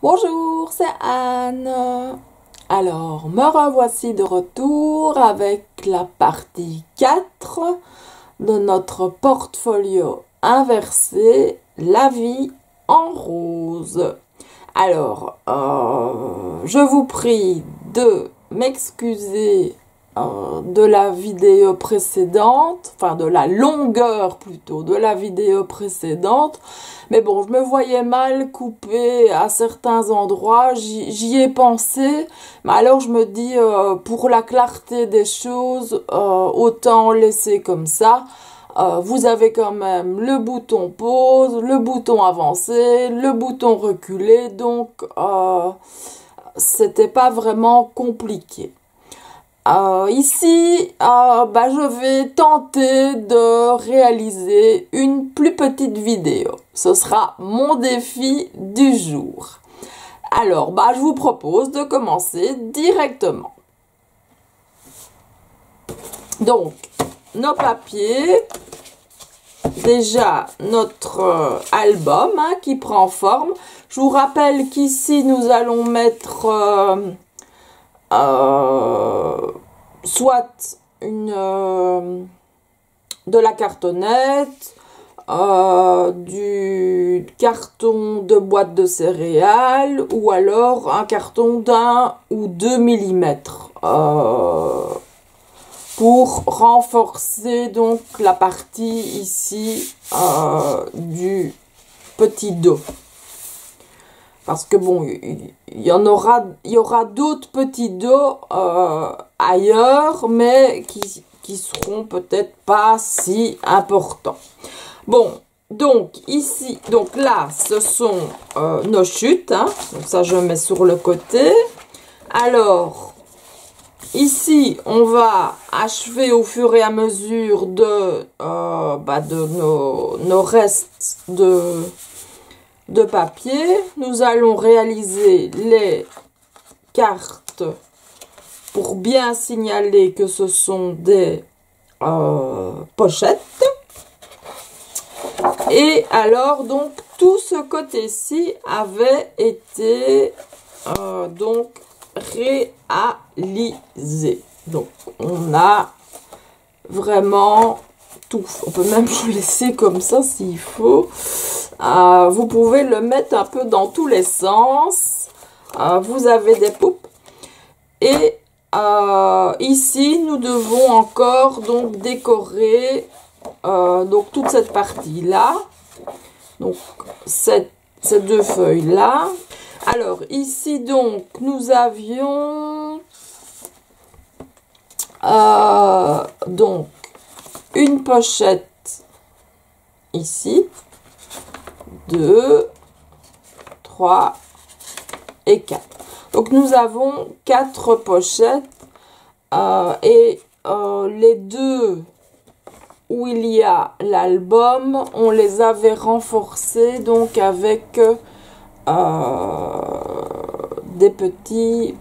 Bonjour, c'est Anne. Alors, me revoici de retour avec la partie 4 de notre portfolio inversé, la vie en rose. Alors, je vous prie de m'excuser de la vidéo précédente, enfin de la longueur plutôt de la vidéo précédente, mais bon, je me voyais mal couper à certains endroits, j'y ai pensé, mais alors je me dis, pour la clarté des choses, autant laisser comme ça. Vous avez quand même le bouton pause, le bouton avancer, le bouton reculer, donc c'était pas vraiment compliqué. Ici, je vais tenter de réaliser une plus petite vidéo. Ce sera mon défi du jour. Alors, je vous propose de commencer directement. Donc, nos papiers, déjà notre album qui prend forme. Je vous rappelle qu'ici, nous allons mettre soit de la cartonnette, du carton de boîte de céréales ou alors un carton d'1 ou 2 millimètres pour renforcer donc la partie ici du petit dos. Parce que bon, il y aura d'autres petits dos ailleurs, mais qui seront peut-être pas si importants. Bon, donc ici, donc là, ce sont nos chutes. Hein. Donc ça, je mets sur le côté. Alors, ici, on va achever au fur et à mesure de nos restes de papier. Nous allons réaliser les cartes pour bien signaler que ce sont des pochettes. Et alors, donc, tout ce côté-ci avait été donc réalisé. Donc, on a vraiment tout. On peut même le laisser comme ça s'il faut. Vous pouvez le mettre un peu dans tous les sens. Vous avez des poupes. Et ici, nous devons encore donc décorer donc toute cette partie-là. Donc, ces deux feuilles-là. Alors, ici, donc, nous avions donc une pochette ici. 2, 3 et 4. Donc, nous avons 4 pochettes et les deux où il y a l'album, on les avait renforcés donc avec des petits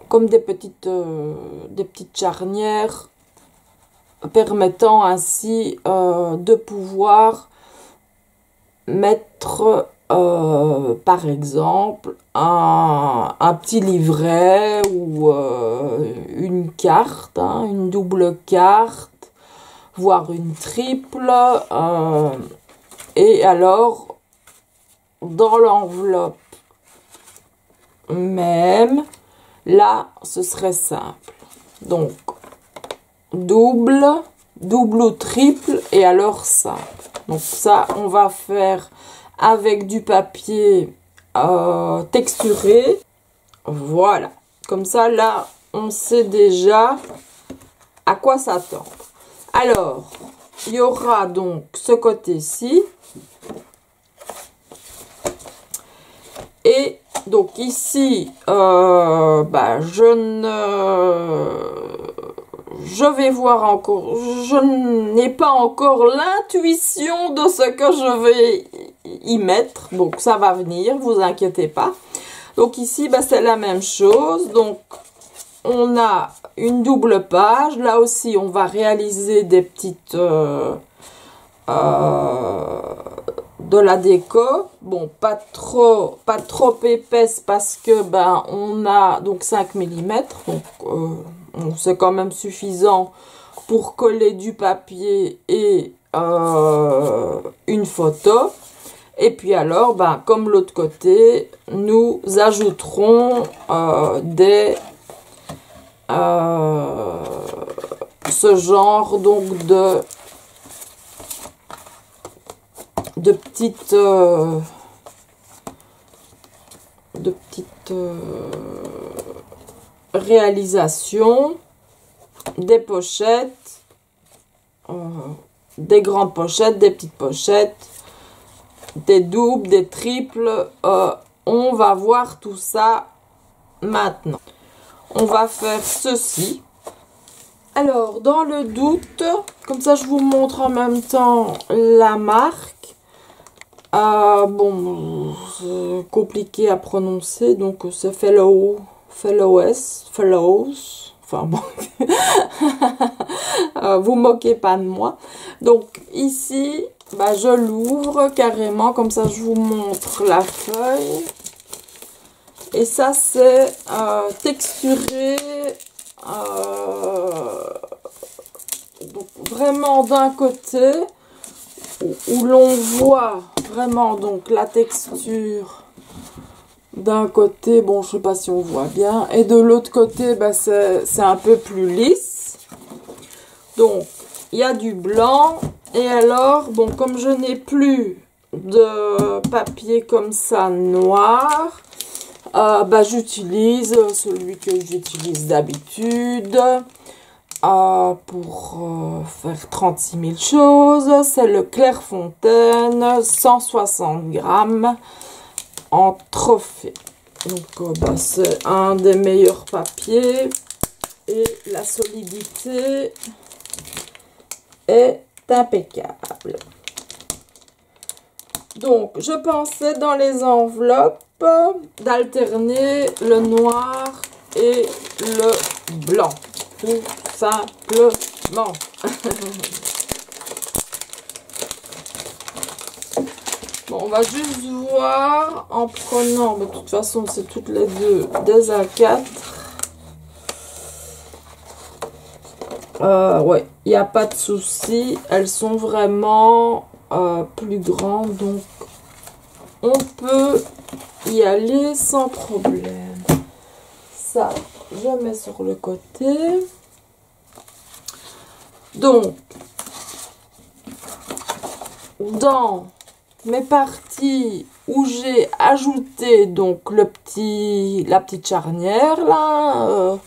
comme des petites charnières permettant ainsi de pouvoir mettre par exemple un petit livret ou une carte, hein, une double carte, voire une triple, et alors dans l'enveloppe même, là ce serait simple, donc double ou triple et alors simple. Donc ça, on va faire avec du papier texturé. Voilà. Comme ça, là, on sait déjà à quoi s'attendre. Alors, il y aura donc ce côté-ci. Et donc ici, je vais voir encore, je n'ai pas encore l'intuition de ce que je vais y mettre. Donc, ça va venir, vous inquiétez pas. Donc, ici, c'est la même chose. Donc, on a une double page. Là aussi, on va réaliser des petites... de de la déco. Bon, pas trop épaisse parce que on a donc 5 mm, donc c'est quand même suffisant pour coller du papier et une photo. Et puis alors, comme l'autre côté, nous ajouterons ce genre donc de petites réalisations, des pochettes, des grandes pochettes, des petites pochettes, des doubles, des triples. On va voir tout ça maintenant. On va faire ceci. Alors, dans le doute, comme ça je vous montre en même temps la marque. Bon, c'est compliqué à prononcer, donc c'est Fellows, enfin bon, vous moquez pas de moi. Donc ici, je l'ouvre carrément, comme ça je vous montre la feuille. Et ça c'est texturé, donc vraiment d'un côté, où l'on voit vraiment donc la texture d'un côté, bon je sais pas si on voit bien, et de l'autre côté c'est un peu plus lisse. Donc il y a du blanc, et alors bon, comme je n'ai plus de papier comme ça noir, j'utilise celui que j'utilise d'habitude pour faire 36 000 choses. C'est le Clairefontaine 160 grammes en trophée. Donc c'est un des meilleurs papiers et la solidité est impeccable. Donc je pensais dans les enveloppes d'alterner le noir et le blanc, tout simplement. Bon, on va juste voir en prenant, de toute façon c'est toutes les deux des A4. Ouais, il n'y a pas de souci, elles sont vraiment plus grandes, donc on peut y aller sans problème. Ça, je mets sur le côté. Donc, dans mes parties où j'ai ajouté donc la petite charnière là,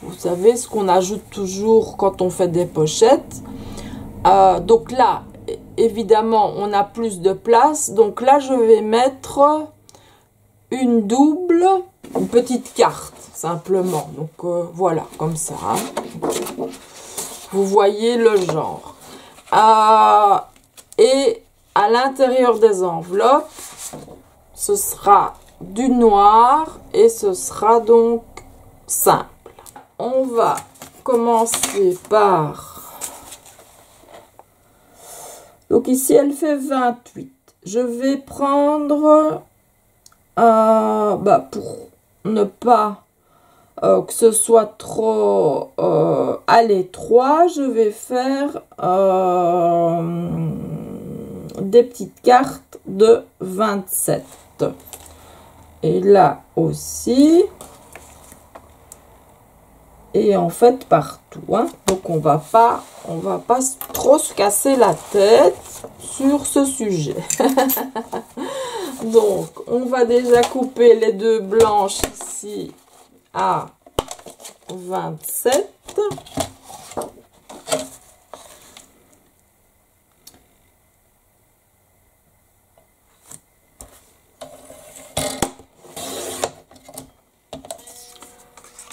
vous savez ce qu'on ajoute toujours quand on fait des pochettes. Donc là, évidemment, on a plus de place. Donc là, je vais mettre une petite carte, simplement. Donc voilà, comme ça. Hein. Vous voyez le genre. Et à l'intérieur des enveloppes, ce sera du noir et ce sera donc simple. On va commencer par... Donc ici, elle fait 28. Je vais prendre, pour ne pas que ce soit trop à l'étroit, je vais faire des petites cartes de 27. Et là aussi. Et en fait partout, hein. Donc on va pas trop se casser la tête sur ce sujet. Donc on va déjà couper les deux blanches ici à 27.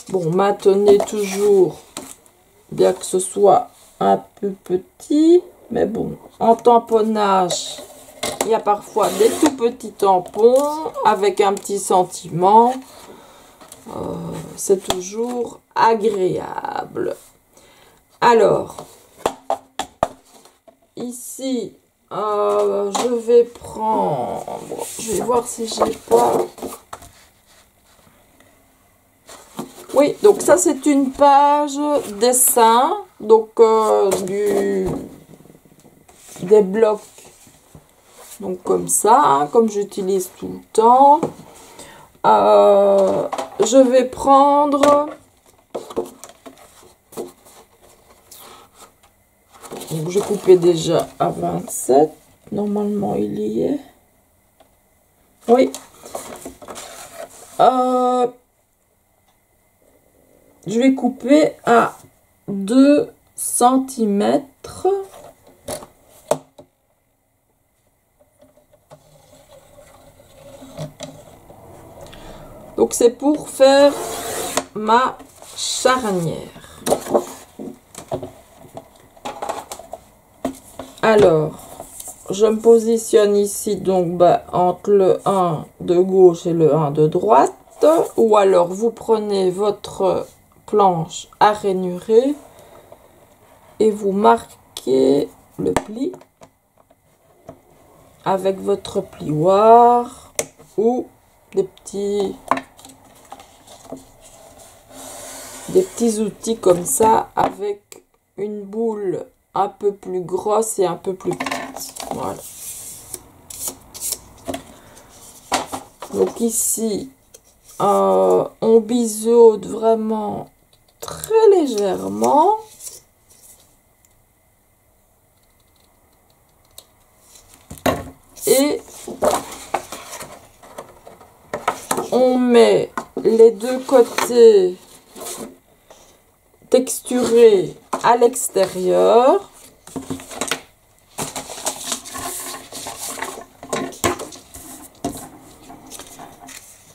Bon, maintenez toujours, bien que ce soit un peu petit, mais bon, en tamponnage, il y a parfois des tout petits tampons avec un petit sentiment. C'est toujours agréable. Alors, ici, je vais prendre... Je vais voir si j'ai pas... Oui, donc ça c'est une page dessin, donc des blocs, donc comme ça, hein, comme j'utilise tout le temps. Je vais prendre... Donc j'ai coupé déjà à 27, normalement il y est. Oui. Je vais couper à 2 cm. Donc c'est pour faire ma charnière. Alors, je me positionne ici donc entre le 1 de gauche et le 1 de droite. Ou alors vous prenez votre planche à rainurer et vous marquez le pli avec votre plioir ou des petits outils comme ça avec une boule un peu plus grosse et un peu plus petite. Voilà. Donc ici, on biseaute vraiment très légèrement. Et on met les deux côtés texturés à l'extérieur.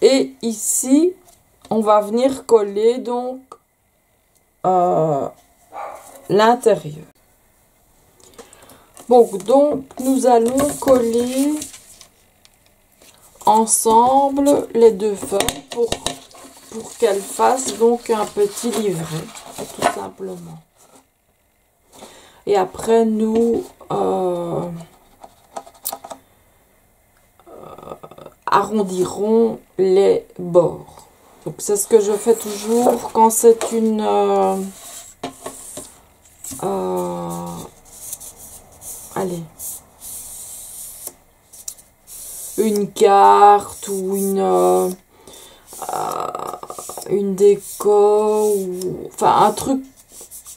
Et ici, on va venir coller donc l'intérieur. Bon, donc nous allons coller ensemble les deux feuilles pour qu'elles fassent donc un petit livret, tout simplement. Et après, nous arrondirons les bords. Donc c'est ce que je fais toujours quand c'est une une carte ou une déco ou enfin un truc,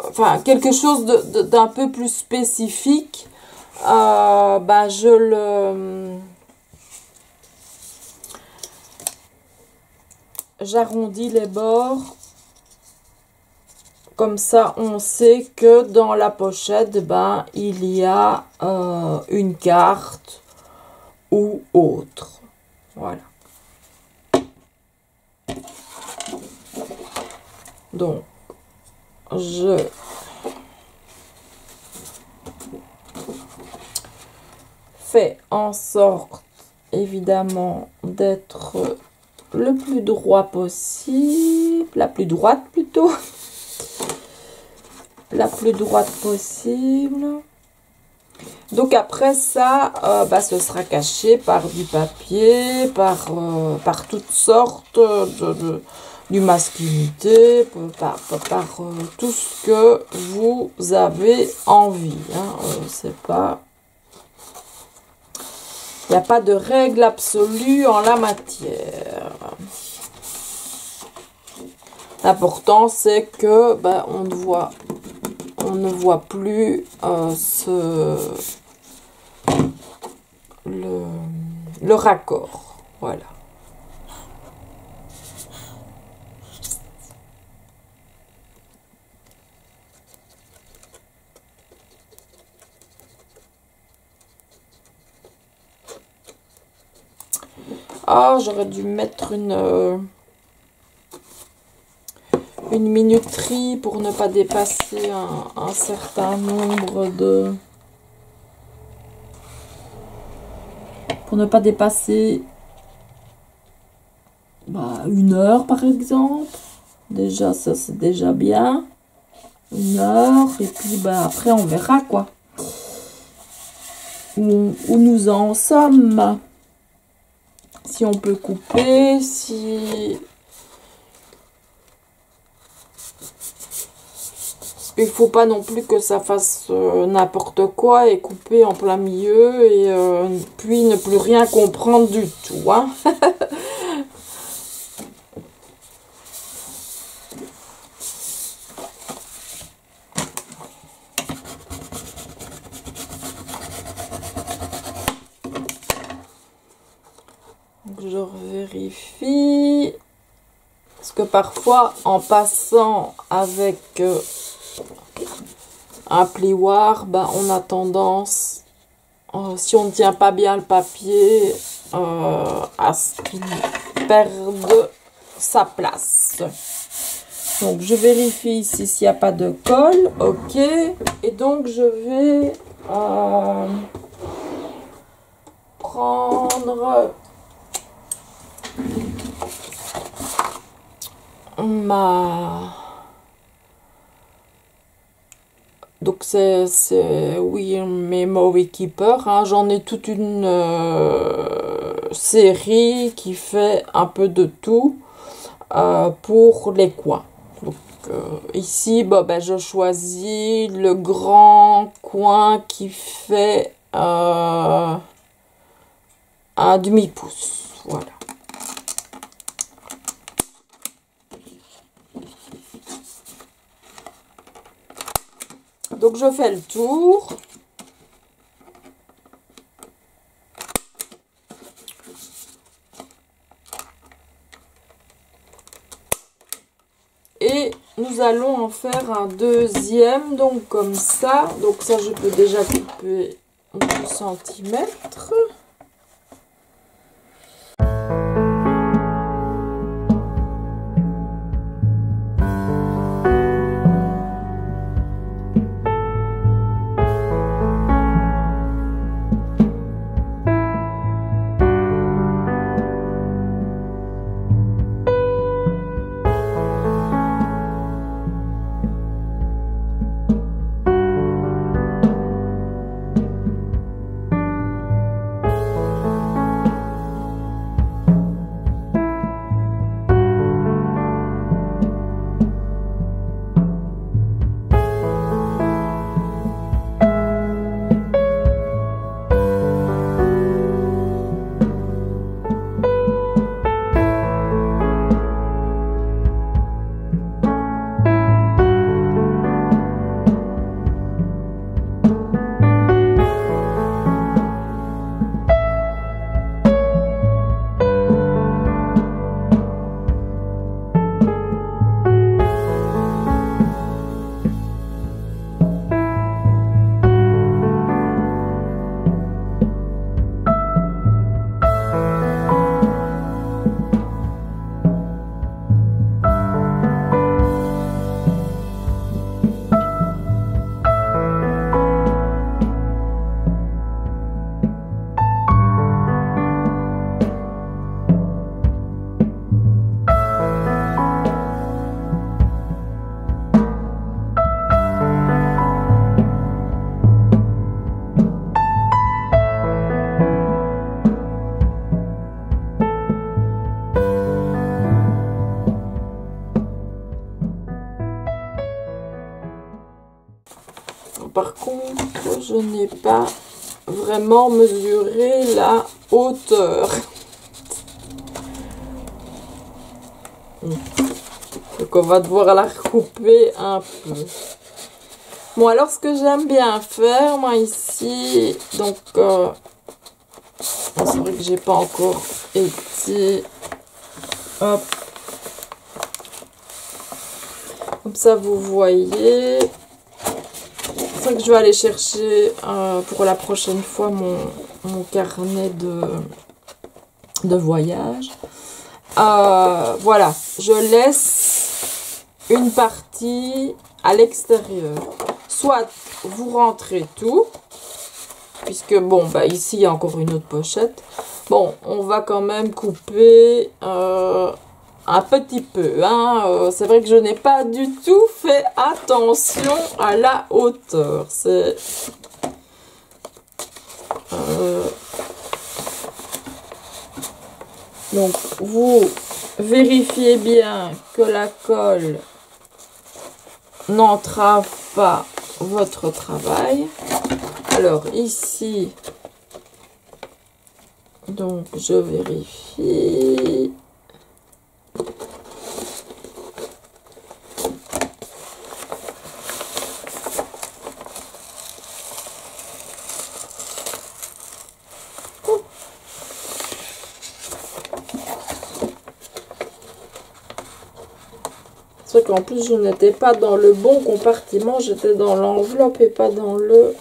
enfin quelque chose d'un peu plus spécifique. J'arrondis les bords. Comme ça, on sait que dans la pochette, il y a une carte ou autre. Voilà. Donc, je fais en sorte, évidemment, d'être le plus droit possible, la plus droite plutôt. La plus droite possible. Donc après ça, ce sera caché par du papier, par toutes sortes du masculinité, par tout ce que vous avez envie. Hein. C'est pas, il n'y a pas de règle absolue en la matière. L'important c'est que on ne voit plus le raccord. Voilà. Ah, j'aurais dû mettre une minuterie pour ne pas dépasser un certain nombre de... Pour ne pas dépasser 1 heure par exemple. Déjà, ça c'est déjà bien. 1 heure. Et puis après on verra quoi. où nous en sommes. Si on peut couper, si... Il faut pas non plus que ça fasse n'importe quoi et couper en plein milieu et puis ne plus rien comprendre du tout, hein. Donc je vérifie parce que parfois en passant avec un plioir, ben, on a tendance, si on ne tient pas bien le papier, à ce qu'il perde sa place. Donc je vérifie ici s'il n'y a pas de colle, ok, et donc je vais prendre donc c'est oui, Memory Keeper, hein. J'en ai toute une série qui fait un peu de tout pour les coins. Donc ici, ben, je choisis le grand coin qui fait un demi-pouce. Voilà. Donc je fais le tour. Et nous allons en faire un deuxième, donc comme ça. Donc ça, je peux déjà couper 2 cm. Par contre, je n'ai pas vraiment mesuré la hauteur. Donc on va devoir la recouper un peu. Bon, alors ce que j'aime bien faire, moi ici, donc c'est vrai que j'ai pas encore été, hop, comme ça vous voyez. C'est vrai que je vais aller chercher pour la prochaine fois mon carnet de voyage. Voilà, je laisse une partie à l'extérieur. Soit vous rentrez tout, puisque bon, bah ici il y a encore une autre pochette. Bon, on va quand même couper un petit peu, hein. C'est vrai que je n'ai pas du tout fait attention à la hauteur. Donc, vous vérifiez bien que la colle n'entrave pas votre travail. Alors, ici, donc, je vérifie. C'est vrai qu'en plus, je n'étais pas dans le bon compartiment. J'étais dans l'enveloppe et pas dans le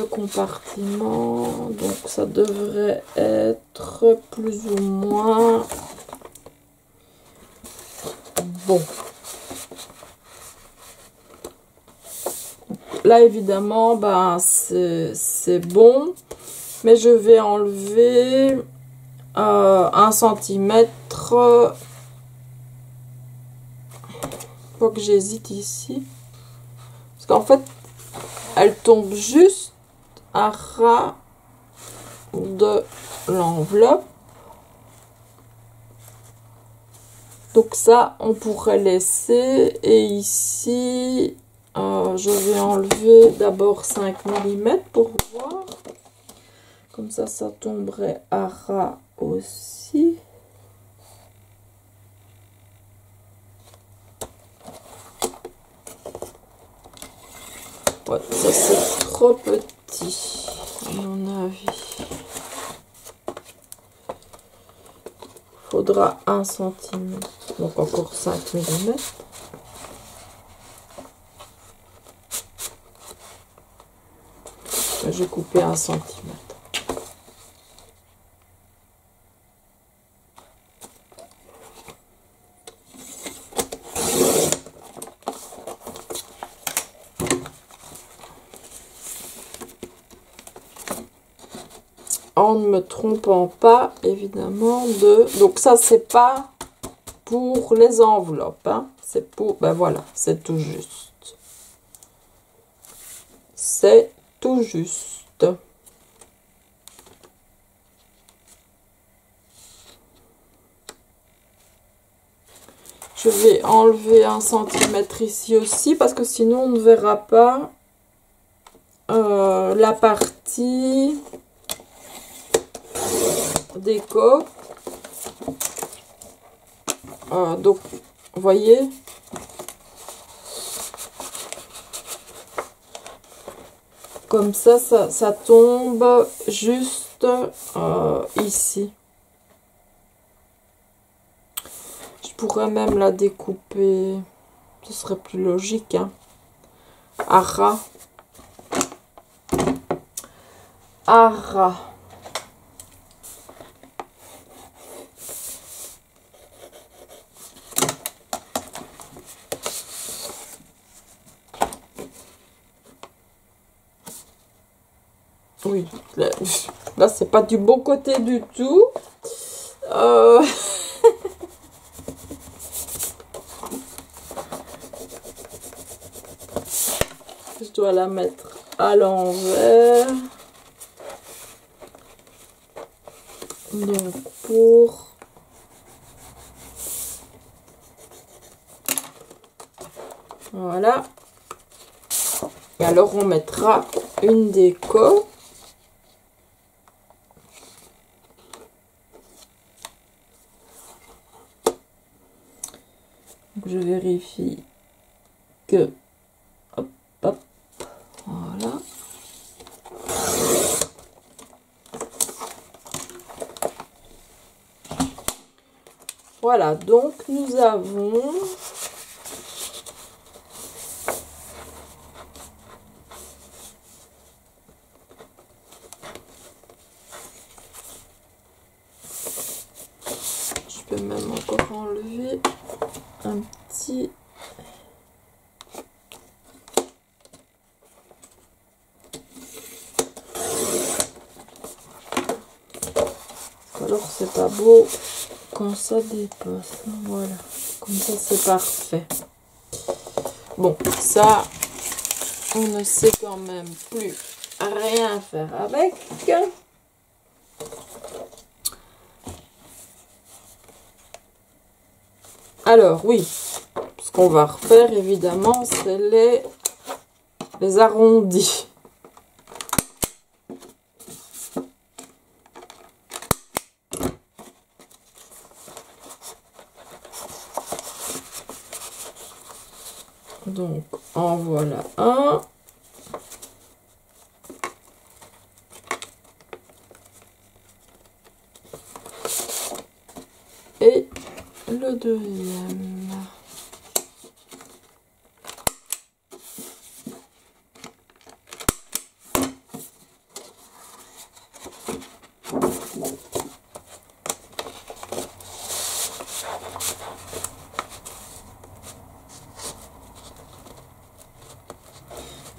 compartiment. Donc, ça devrait être plus ou moins bon. Là, évidemment, ben, c'est bon. Mais je vais enlever 1 cm. Faut que j'hésite ici. Parce qu'en fait, elle tombe juste à ras de l'enveloppe. Donc ça, on pourrait laisser. Et ici, je vais enlever d'abord 5 mm pour voir. Comme ça tomberait à ras aussi. Ouais, ça c'est trop petit, à mon avis. Faudra 1 cm. Donc encore 5 mm. Je vais couper 1 cm. En ne me trompant pas, évidemment, donc ça, c'est pas pour les enveloppes, hein. C'est pour... Ben voilà, c'est tout juste. C'est tout juste. Je vais enlever 1 cm ici aussi, parce que sinon, on ne verra pas la partie déco. Donc, vous voyez, comme ça tombe juste ici. Je pourrais même la découper, ce serait plus logique, hein, à ras. À ras. Oui, là c'est pas du bon côté du tout. Je dois la mettre à l'envers. Donc pour... Voilà. Et alors on mettra une déco. Donc je vérifie que... Hop, hop. Voilà. Voilà, donc nous avons... Je peux même encore enlever un petit... Alors c'est pas beau quand ça dépasse. Voilà, comme ça c'est parfait. Bon, ça on ne sait quand même plus rien faire avec. Alors oui, ce qu'on va refaire évidemment, c'est les arrondis. Donc en voilà un. Et le deuxième.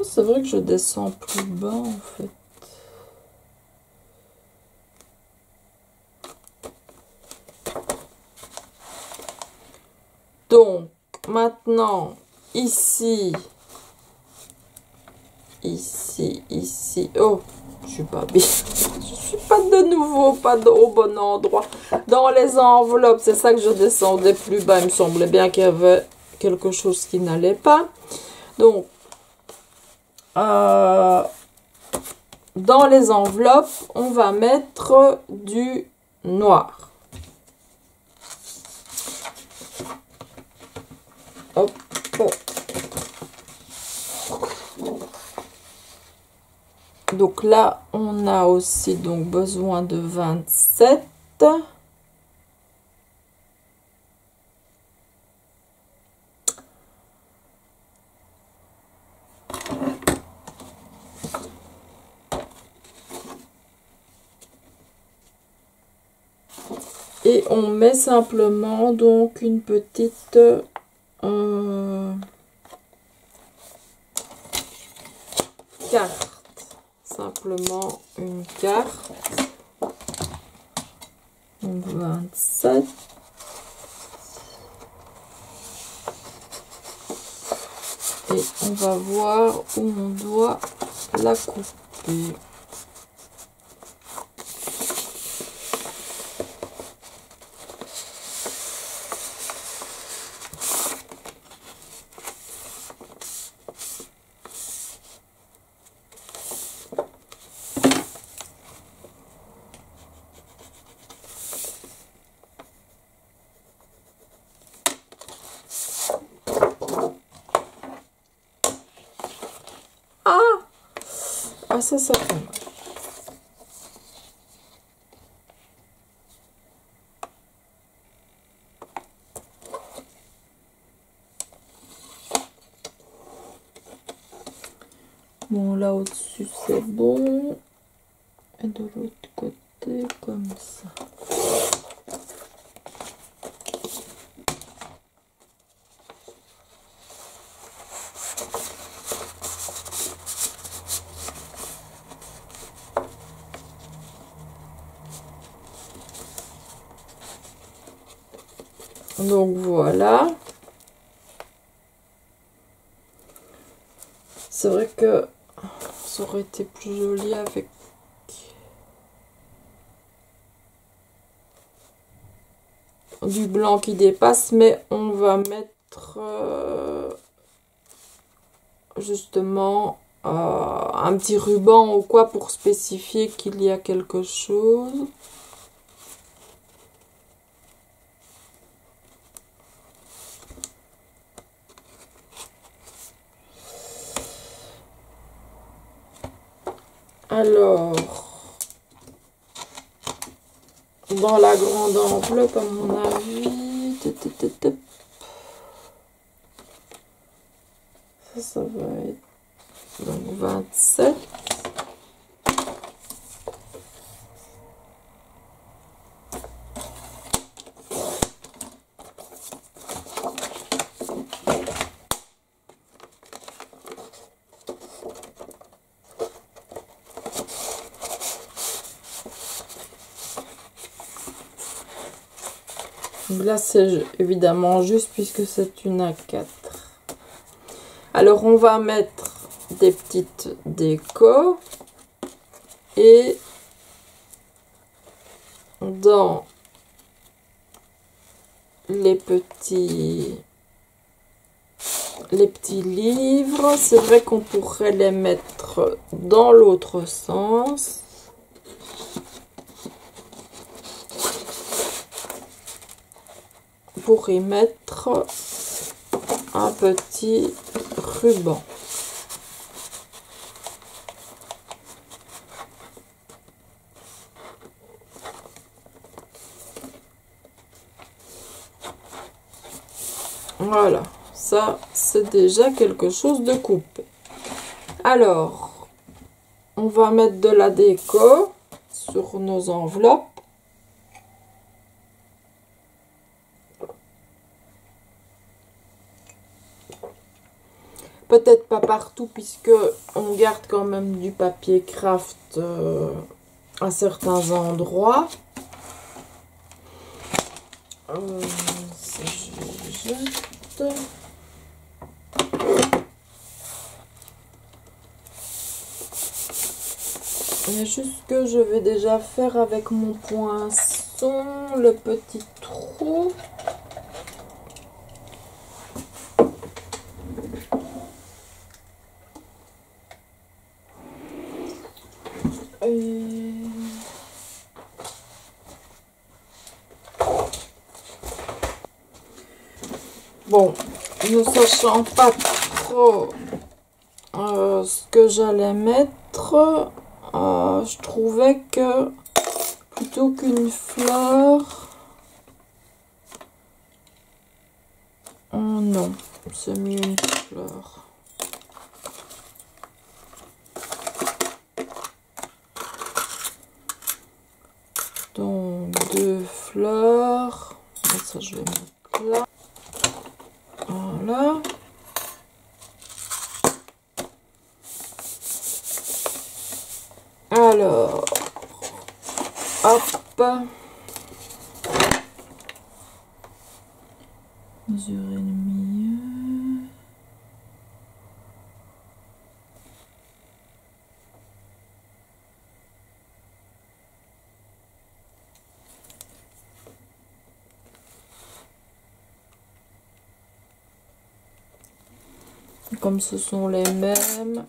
C'est vrai que je descends plus bas en fait. Donc maintenant ici, oh je suis pas bien, je suis pas de nouveau pas au bon endroit. Dans les enveloppes, c'est ça que je descendais plus bas. Il me semblait bien qu'il y avait quelque chose qui n'allait pas. Donc dans les enveloppes, on va mettre du noir. Hop. Donc là, on a aussi donc besoin de 27. Et on met simplement donc une petite carte. Simplement une carte. Donc 27. Et on va voir où on doit la couper. Ah, ça fait mal. Bon, là au-dessus, c'est bon. Et de l'autre côté, comme ça. Donc voilà. C'est vrai que ça aurait été plus joli avec du blanc qui dépasse, mais on va mettre justement un petit ruban ou quoi pour spécifier qu'il y a quelque chose. Alors, dans la grande enveloppe, à mon avis, ça va être donc 27. Donc là, c'est évidemment juste puisque c'est une A4. Alors, on va mettre des petites décos. Et dans les petits livres, c'est vrai qu'on pourrait les mettre dans l'autre sens. Pour y mettre un petit ruban. Voilà, ça c'est déjà quelque chose de coupé. Alors, on va mettre de la déco sur nos enveloppes. Peut-être pas partout puisque on garde quand même du papier craft à certains endroits. Ça, je jette. Il y a juste que je vais déjà faire avec mon poinçon le petit trou. Bon, ne sachant pas trop ce que j'allais mettre, je trouvais que plutôt qu'une fleur, non, c'est mieux une fleur. Donc 2 fleurs, ça je vais mettre là. Voilà. Alors, hop. Mesurer le milieu. Comme ce sont les mêmes,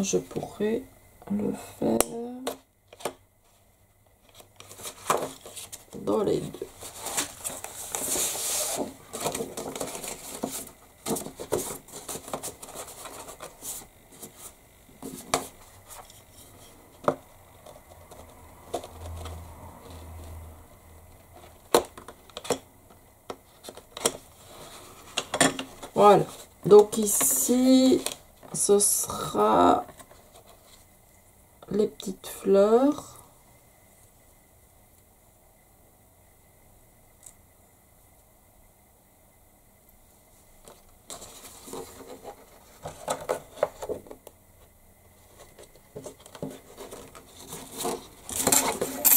je pourrais le faire dans les deux. Voilà, donc ici, ce sera les petites fleurs.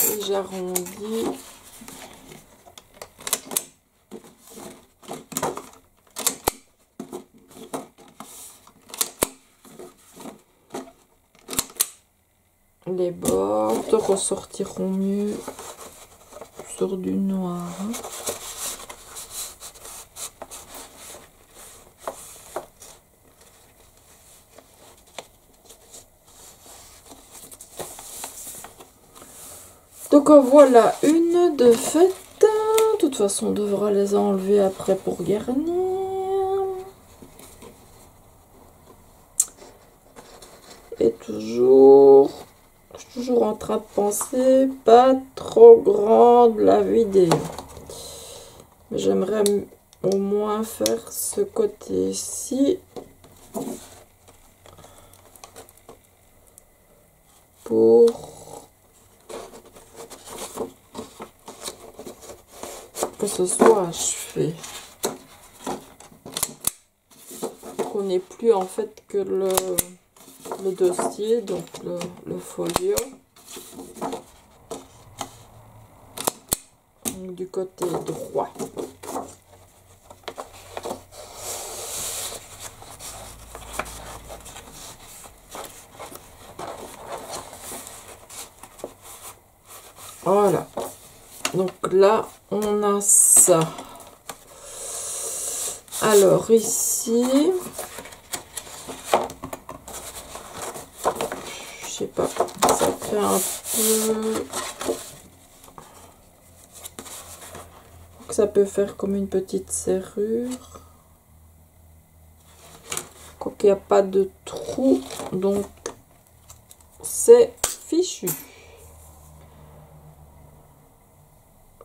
Et j'arrondis. Les bords te ressortiront mieux sur du noir. Donc voilà une de faite. De toute façon, on devra les enlever après pour garnir. Et toujours, je suis toujours en train de penser, pas trop grande la vidéo. J'aimerais au moins faire ce côté-ci pour que ce soit achevé. Qu'on n'ait plus en fait que le dossier, donc le folio. du côté droit. Voilà. Donc là, on a ça. Alors ici, je sais pas, ça fait un peu... Ça peut faire comme une petite serrure. Quoiqu'il n'y a pas de trou, donc c'est fichu.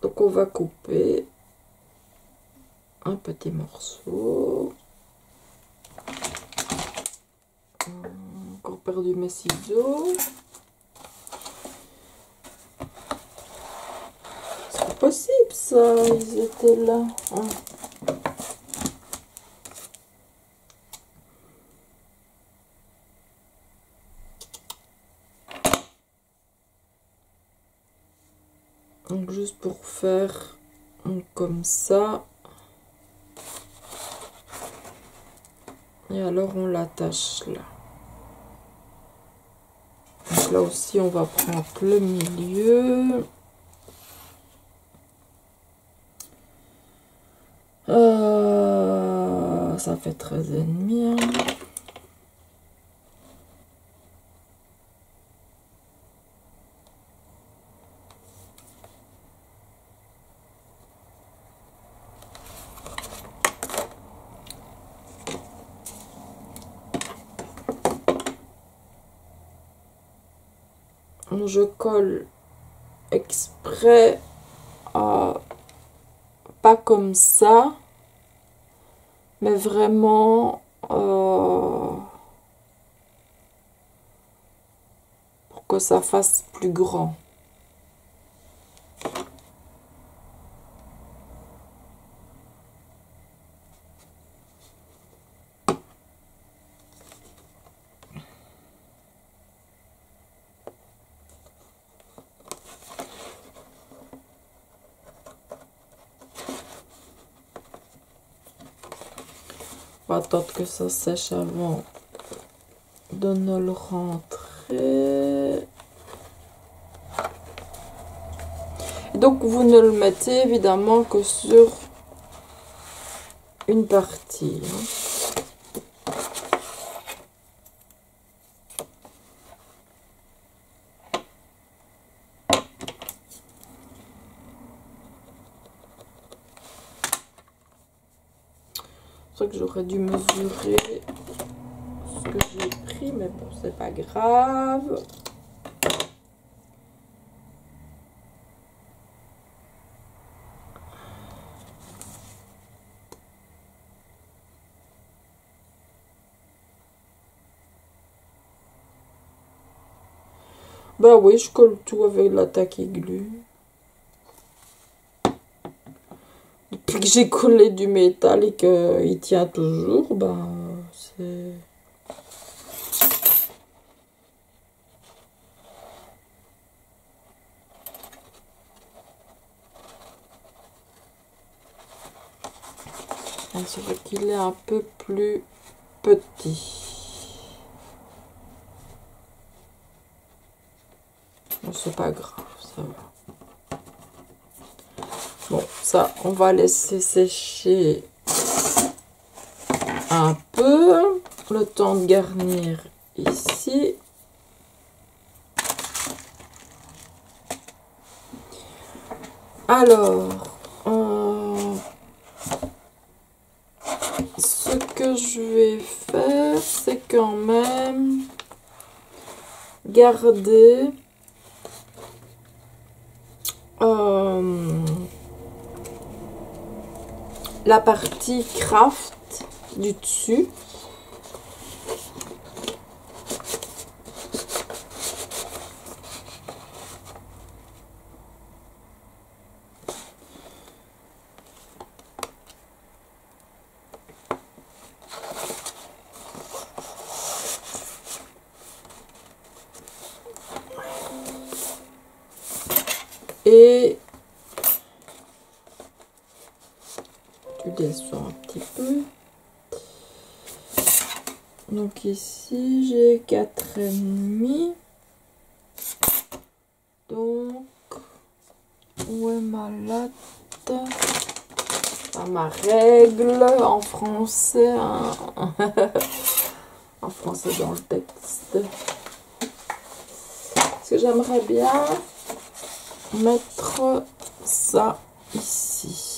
Donc on va couper un petit morceau. Encore perdu mes ciseaux. C'est pas possible ça, ils étaient là. Donc juste pour faire comme ça. Et alors on l'attache là. Donc là aussi on va prendre le milieu. Ça fait 13,5. Je colle exprès pas comme ça, mais vraiment pour que ça fasse plus grand. On va attendre que ça sèche avant de ne le rentrer. Et donc vous ne le mettez évidemment que sur une partie. C'est vrai que j'aurais dû mesurer ce que j'ai pris, mais bon, c'est pas grave. Bah oui, je colle tout avec la tacky-glue. Depuis que j'ai collé du métal et qu'il tient toujours, ben c'est... C'est vrai qu'il est un peu plus petit. Mais c'est pas grave, ça va. Bon, ça, on va laisser sécher un peu. Le temps de garnir ici. Alors, ce que je vais faire, c'est quand même garder la partie craft du dessus. Et tu descends un petit peu. Donc ici j'ai 4,5. Donc où est ma latte? Enfin, ma règle en français, hein. En français dans le texte. Parce que j'aimerais bien mettre ça ici.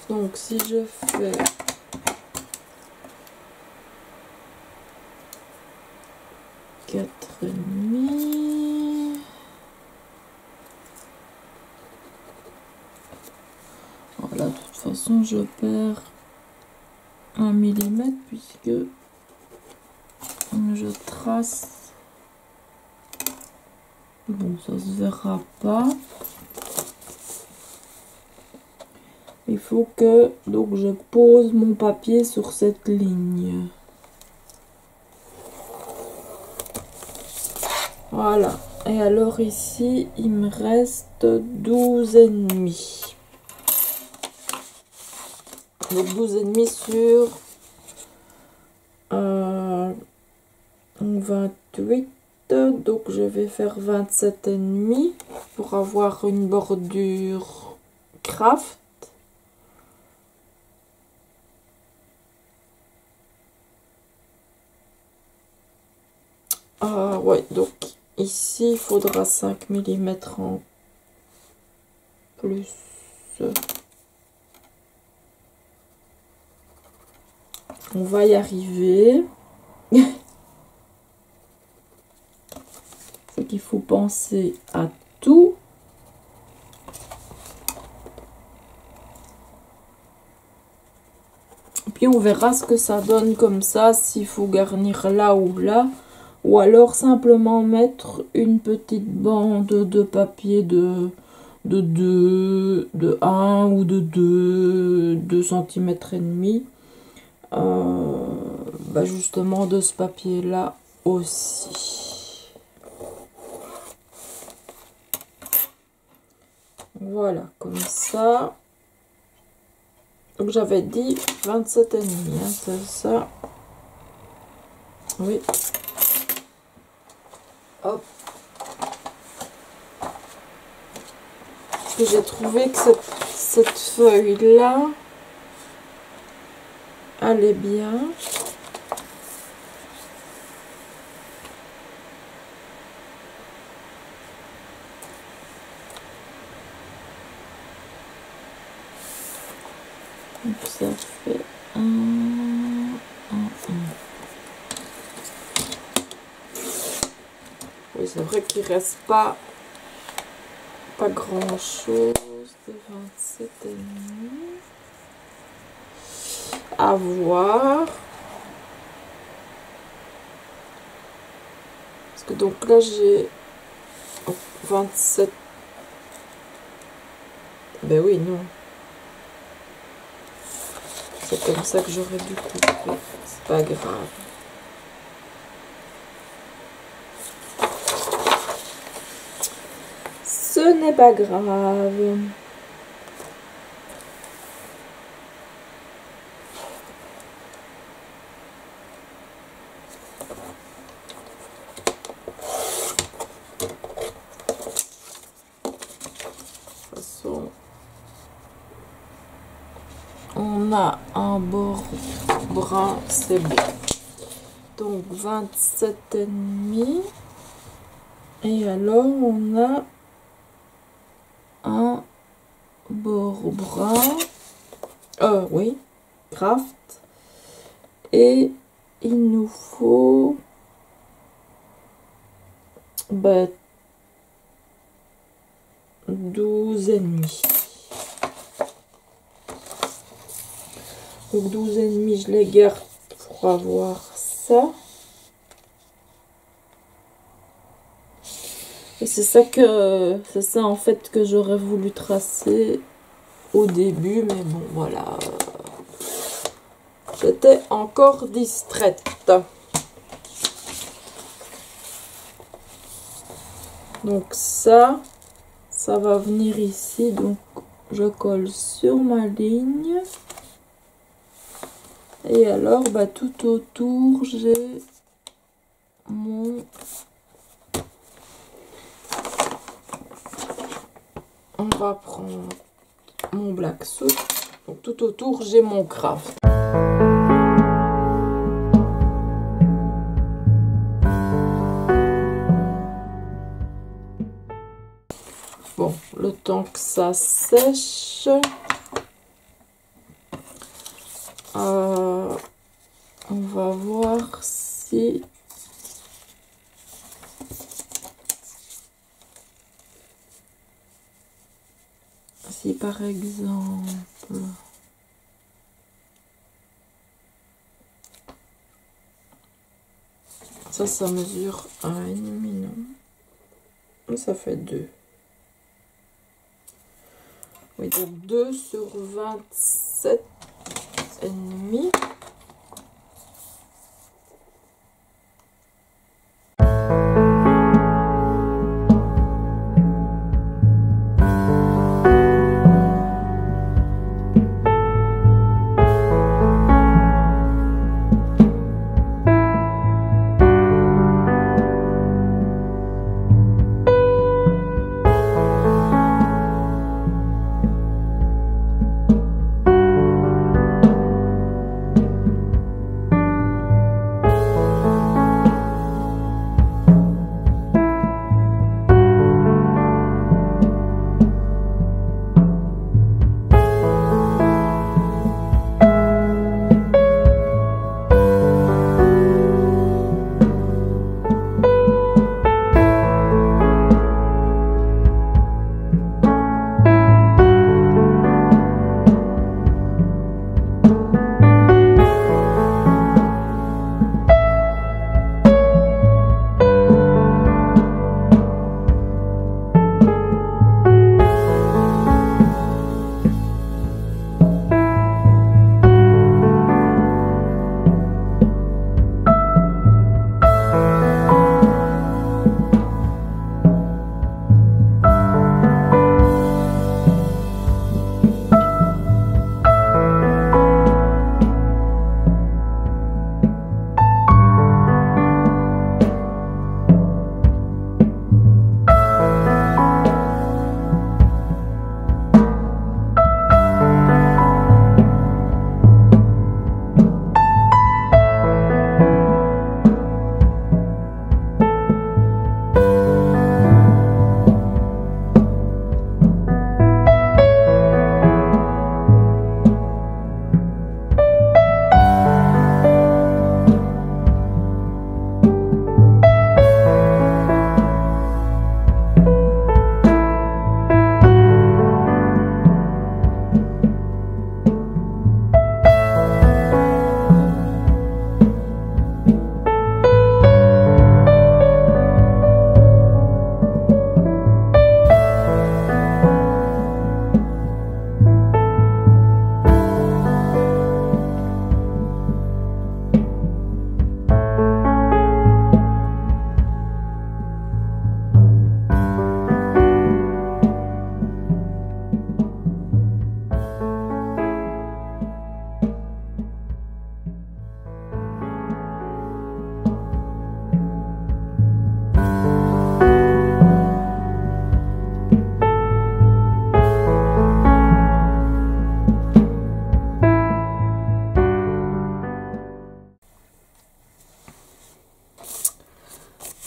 Donc si je fais 4,5. Voilà, de toute façon je perds 1 mm puisque je trace. Bon, ça se verra pas. Il faut que donc je pose mon papier sur cette ligne. Voilà. Et alors ici, il me reste 12,5. Donc 12,5 sur 28. Donc je vais faire 27,5 pour avoir une bordure craft. Ouais, donc ici il faudra 5 mm en plus. On va y arriver. C'est qu'il faut penser à tout. Puis on verra ce que ça donne comme ça, s'il faut garnir là ou là. Ou alors simplement mettre une petite bande de papier de 1 ou de 2 cm et demi. Justement de ce papier là aussi. Voilà, comme ça. Donc j'avais dit 27,5, hein, c'est ça. Oui. Hop. Parce que j'ai trouvé que cette feuille là allait bien. Donc ça fait 1, 1, 1. Oui, c'est vrai qu'il reste pas grand chose de 27,5. À voir. Parce que donc là j'ai 27. Ben oui, non. C'est comme ça que j'aurais dû couper. C'est pas grave. Ce n'est pas grave. De toute façon, on a un bord brun, c'est bon. Donc 27,5. Et alors on a un bord brun. Oui, craft. Et il nous faut 12,5. Donc 12,5, je les garde pour avoir ça. Et c'est ça en fait que j'aurais voulu tracer au début, mais bon voilà. J'étais encore distraite. Donc ça va venir ici. Donc je colle sur ma ligne. Et alors, bah, tout autour, j'ai mon... On va prendre mon black suit. Donc tout autour, j'ai mon craft. Bon, le temps que ça sèche, on va voir si par exemple ça mesure 1,5, non, ça fait 2. Oui, donc 2 sur 27,5.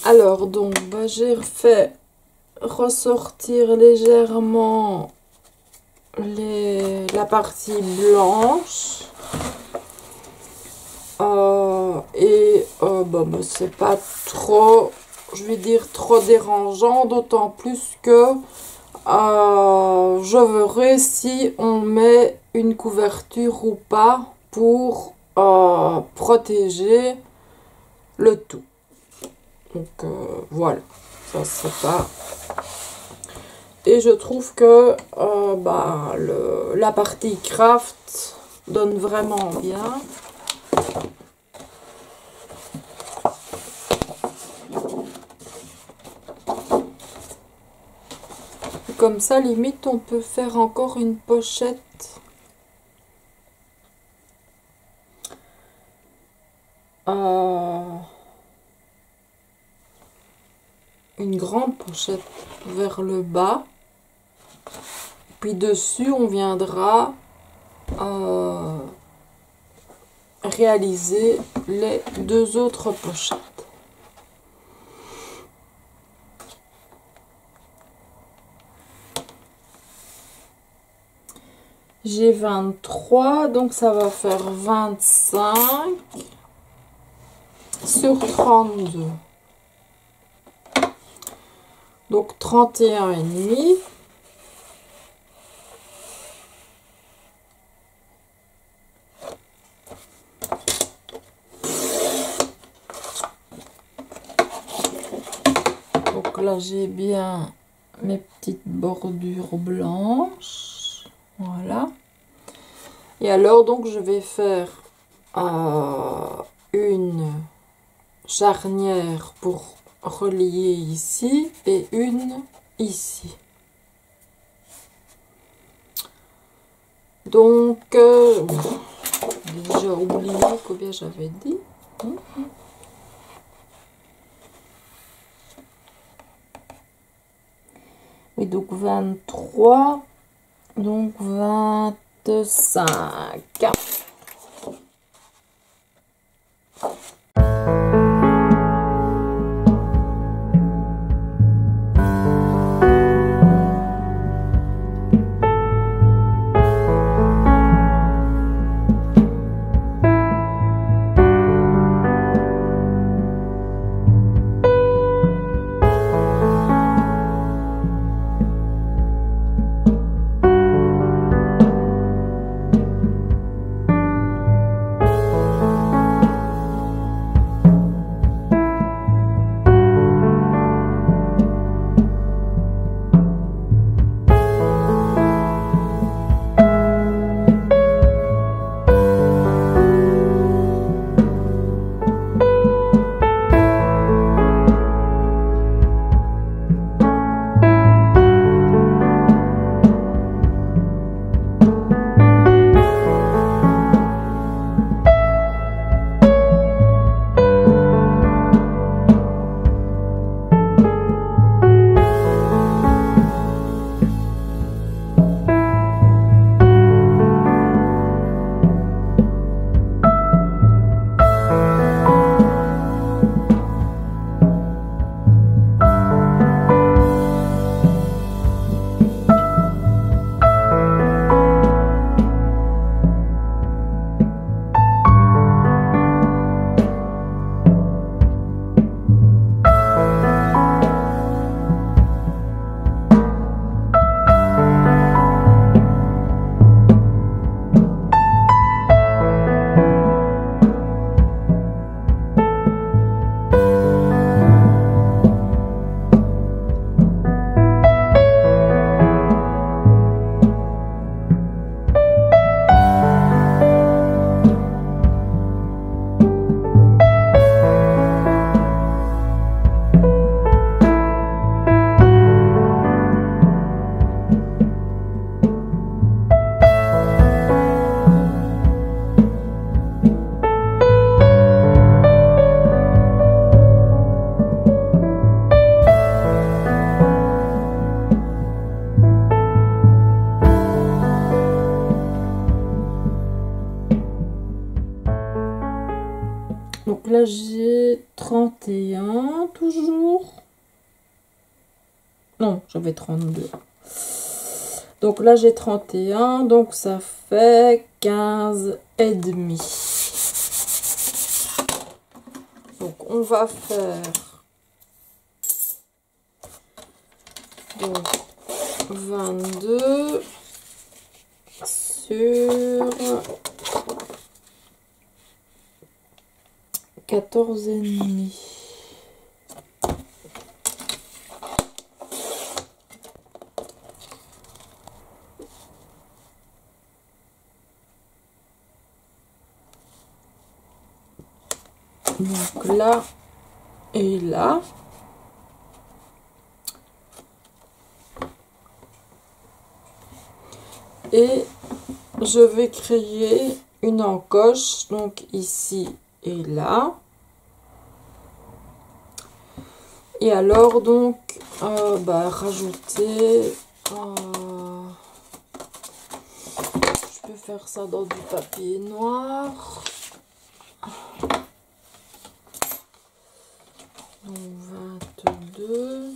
Alors, donc, bah, j'ai fait ressortir légèrement la partie blanche. Bah, c'est pas trop, je vais dire, trop dérangeant, d'autant plus que je verrai si on met une couverture ou pas pour protéger le tout. Donc voilà, ça c'est pas... Et je trouve que bah, la partie craft donne vraiment bien. comme ça, limite, on peut faire encore une pochette. Une grande pochette vers le bas. Puis dessus, on viendra réaliser les deux autres pochettes. J'ai 23, donc ça va faire 25 sur 32. Donc 31,5. Donc là j'ai bien mes petites bordures blanches. Voilà. Et alors donc je vais faire une charnière pour relier ici et une ici. Donc déjà oublié combien j'avais dit. Oui, donc 23, donc 25. Donc là j'ai 31 toujours. Non, j'avais 32. Donc là j'ai 31, donc ça fait 15 et demi. Donc on va faire donc 22 sur 14 et demi. Donc là et là. Et je vais créer une encoche, donc ici et là. Et alors donc rajouter, je peux faire ça dans du papier noir. Donc 22.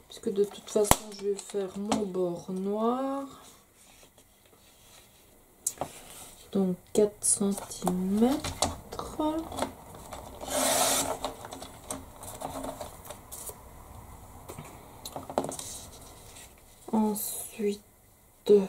Puisque de toute façon je vais faire mon bord noir. Donc 4 cm. Ensuite, 2.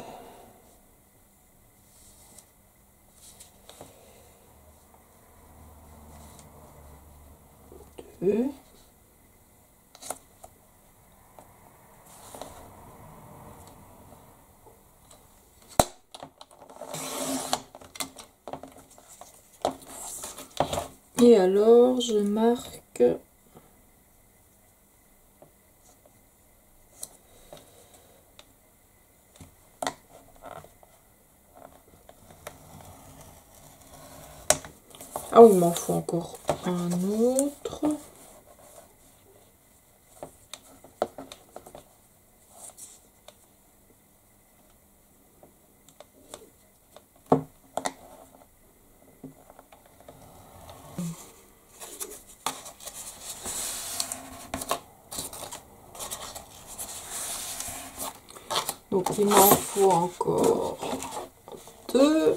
Et alors, je marque ah oui, il m'en faut encore un autre. Donc il m'en faut encore 2.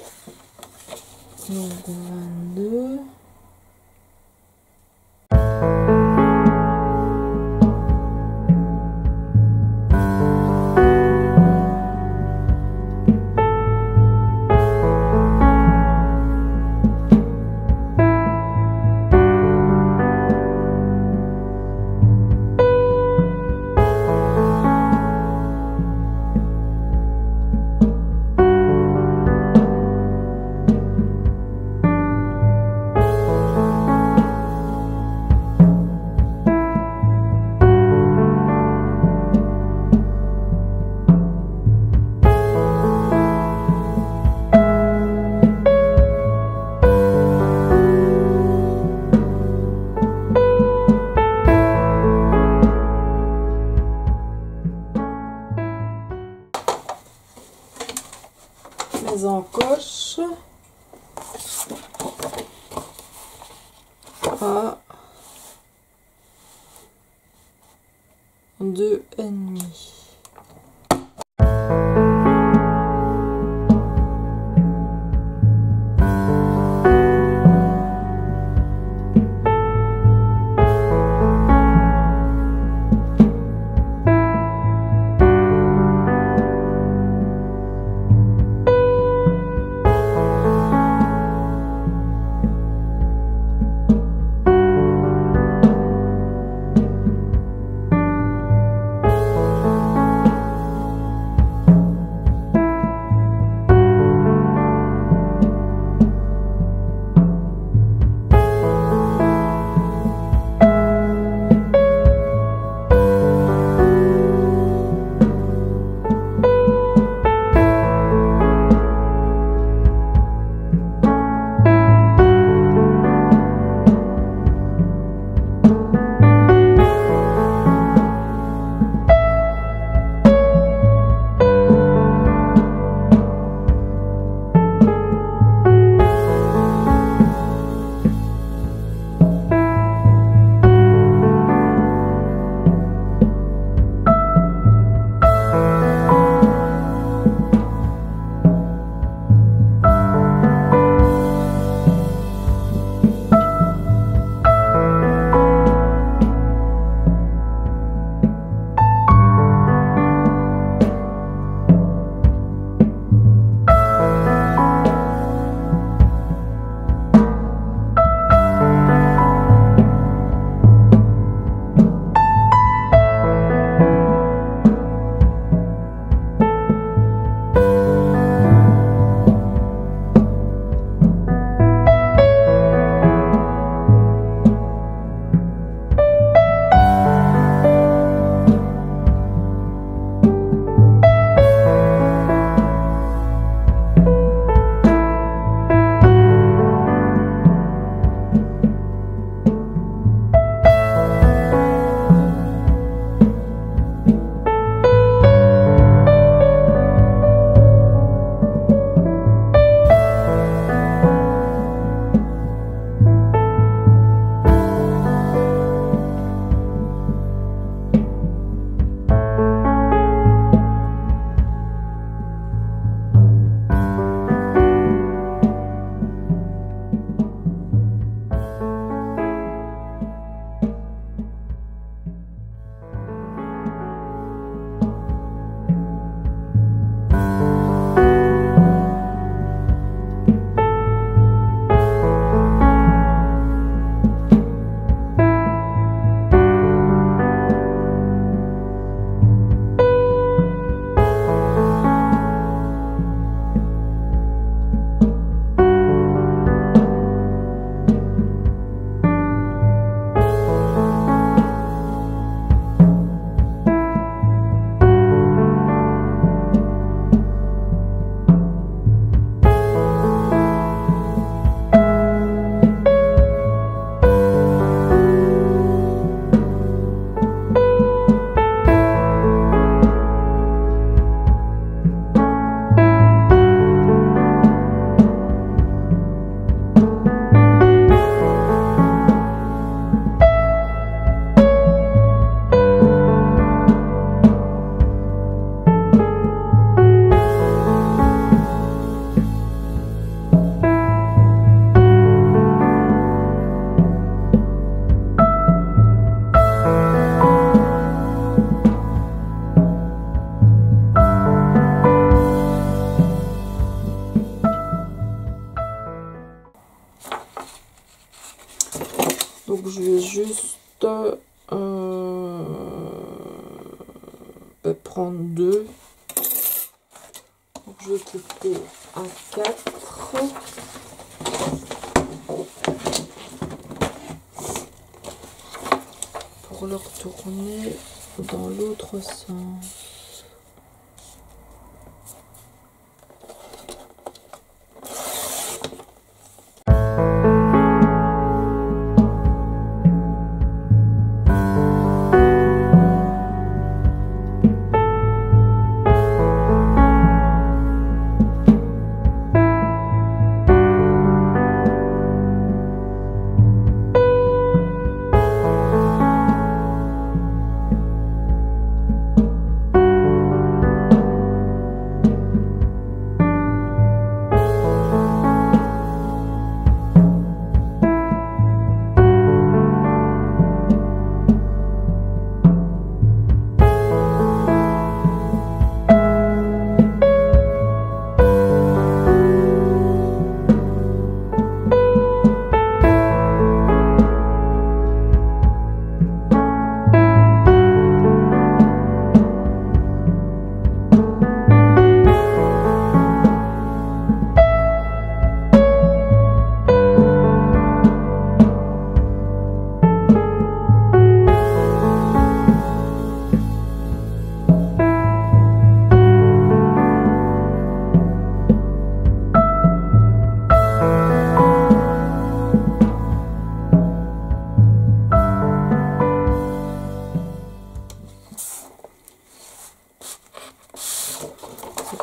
Donc 22. Mes encoches à 2,5. reste, je vais prendre 2. Donc, je vais couper à 4. Pour le retourner dans l'autre sens.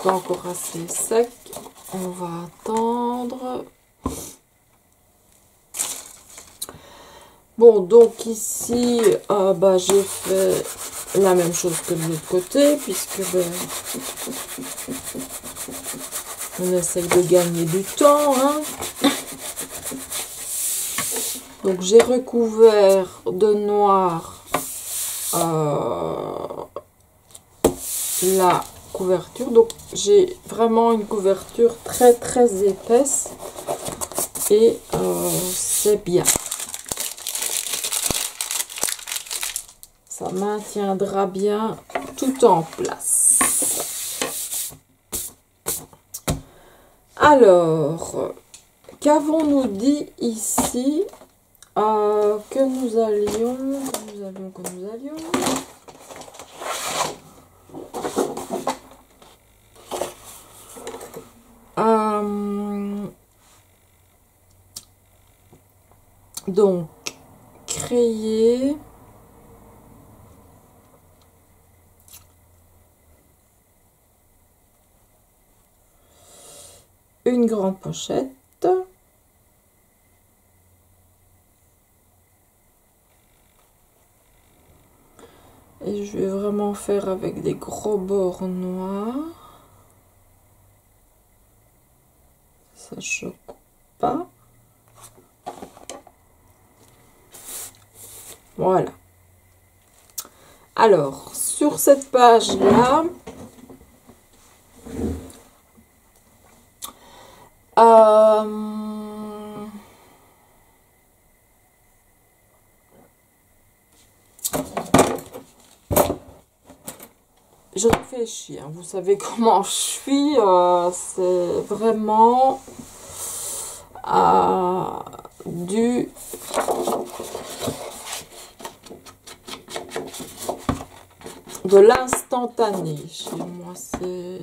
Pas encore assez sec, on va attendre. Bon, donc ici j'ai fait la même chose que de l'autre côté, puisque on essaye de gagner du temps, hein. Donc j'ai recouvert de noir la couverture, donc j'ai vraiment une couverture très très épaisse et c'est bien, ça maintiendra bien tout en place. Alors, qu'avons-nous dit ici que nous allions. Donc, créer une grande pochette. Et je vais vraiment faire avec des gros bords noirs. Ça choque pas. Voilà. Alors, sur cette page-là, je réfléchis, hein. Vous savez comment je suis, c'est vraiment de l'instantané chez moi, c'est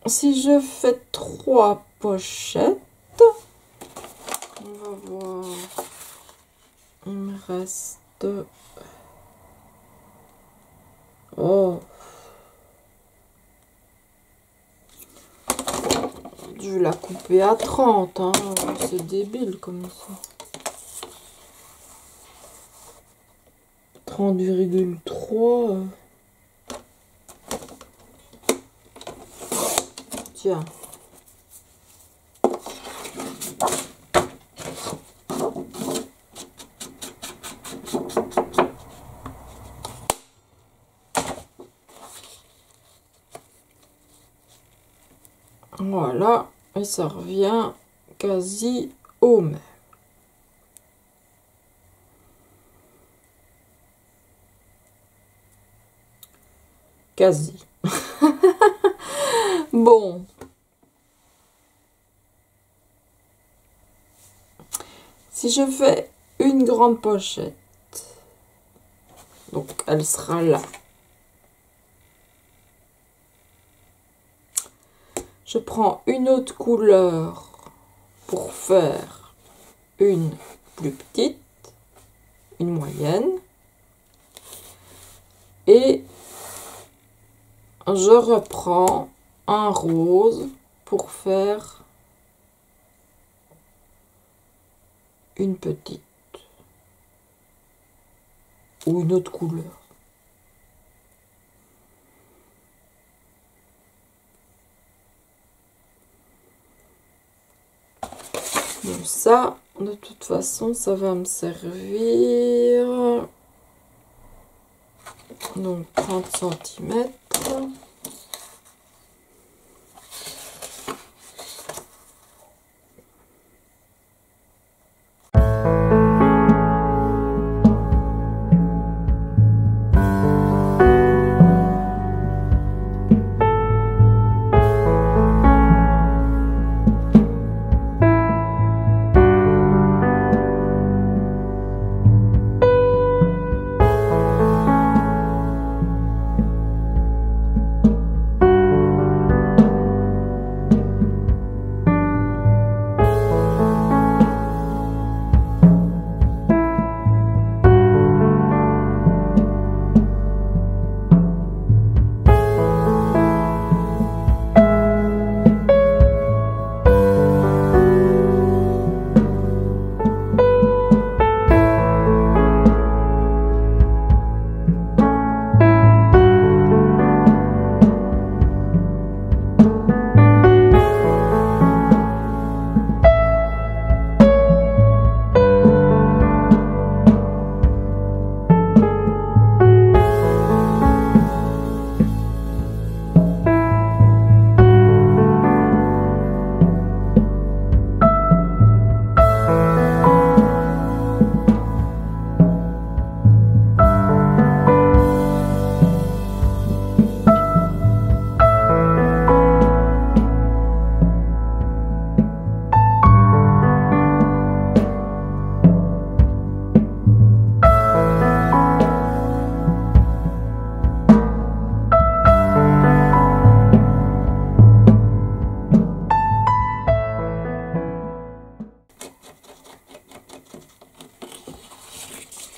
si je fais 3 pochettes, on va voir, il me reste, je vais la couper à 30, hein. C'est débile comme ça. 30,3. Tiens. Voilà, et ça revient quasi au même. Quasi. Bon. Si je fais une grande pochette, donc elle sera là. Je prends une autre couleur pour faire une plus petite, une moyenne. Et je reprends un rose pour faire une petite ou une autre couleur. Donc ça, de toute façon, ça va me servir. Donc 30 cm.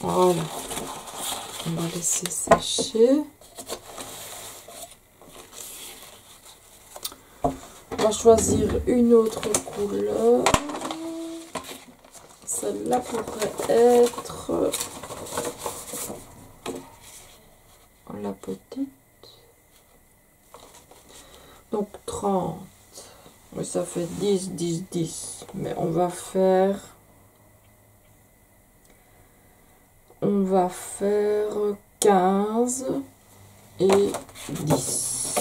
Voilà, on va laisser sécher. On va choisir une autre couleur. Celle-là pourrait être la petite. Donc 30. Oui, ça fait 10, 10, 10. Mais on va faire 15 et 10.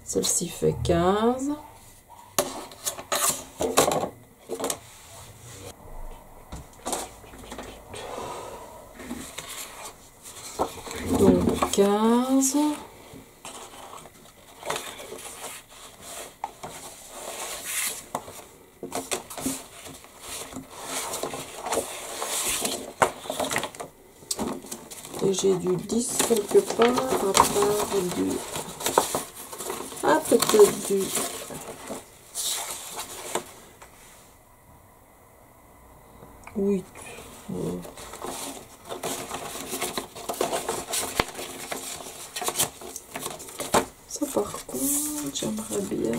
Celle-ci fait 15. Donc 15. Et j'ai du 10 quelque part, à part du... Ah, peut-être du... Oui. Ça, par contre, j'aimerais bien...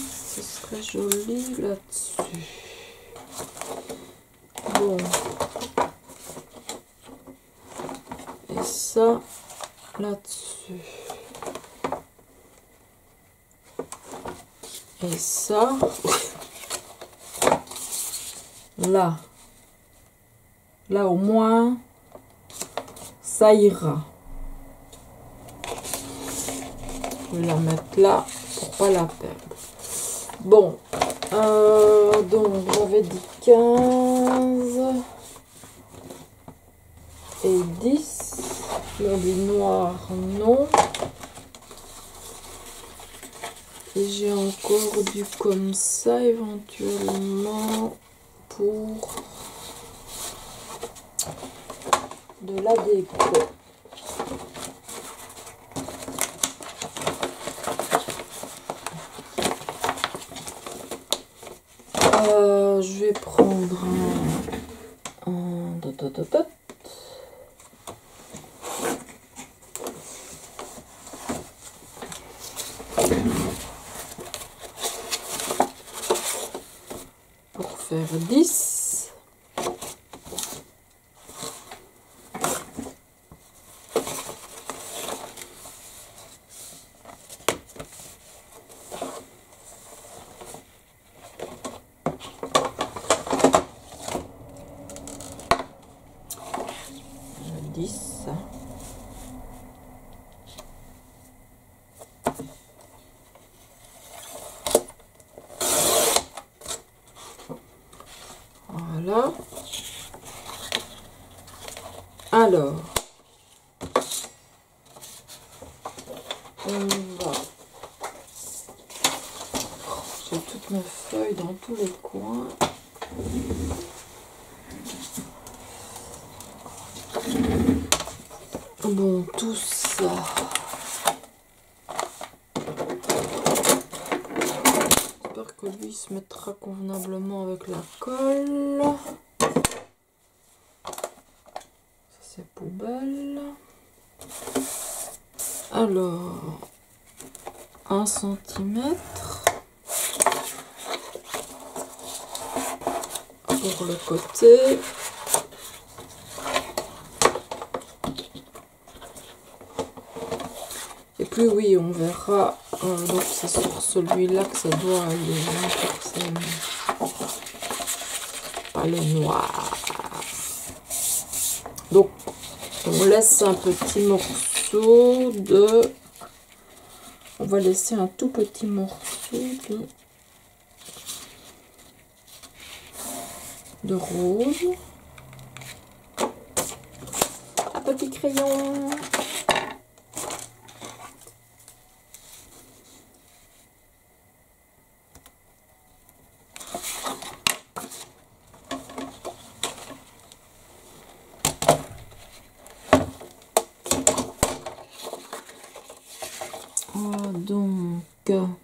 Ce serait joli là-dessus. Bon. Et ça, là-dessus. Et ça, là. Là, au moins, ça ira. Je vais la mettre là pour pas la perdre. Bon, donc j'avais dit 15 et 10. Bon, du noir, non. Et j'ai encore du comme ça éventuellement pour de la déco. Je vais prendre un pour faire 10. Voilà. Alors, on va... J'ai toutes mes feuilles dans tous les coins. Bon, tout ça. J'espère que lui se mettra convenablement avec la colle. Ça, c'est poubelle. Alors, 1 centimètre pour le côté. Et puis oui, on verra. Donc c'est sur celui-là que ça doit aller. Hein, pas le noir. Donc on laisse un petit morceau de... On va laisser un tout petit morceau de rose. Un petit crayon. Donc,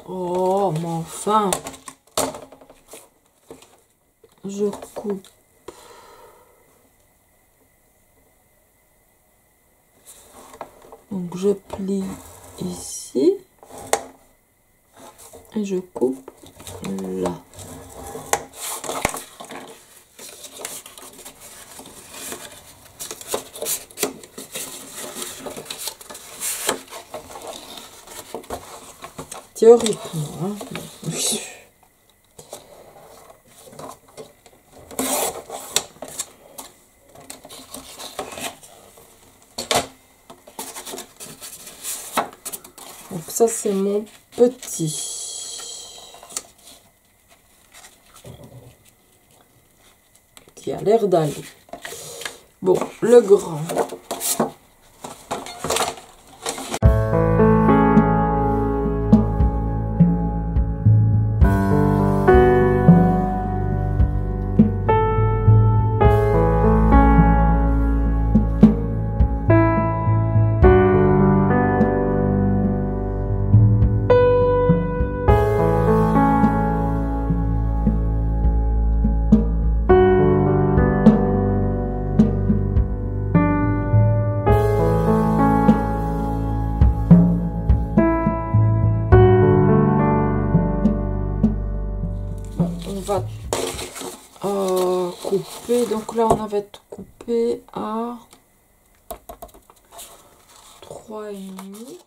oh, mais enfin, je coupe. Donc, je plie ici et je coupe là. Théoriquement, hein. Donc ça c'est mon petit qui a l'air d'aller. Bon, le grand. Couper, donc là on avait coupé à 3,5.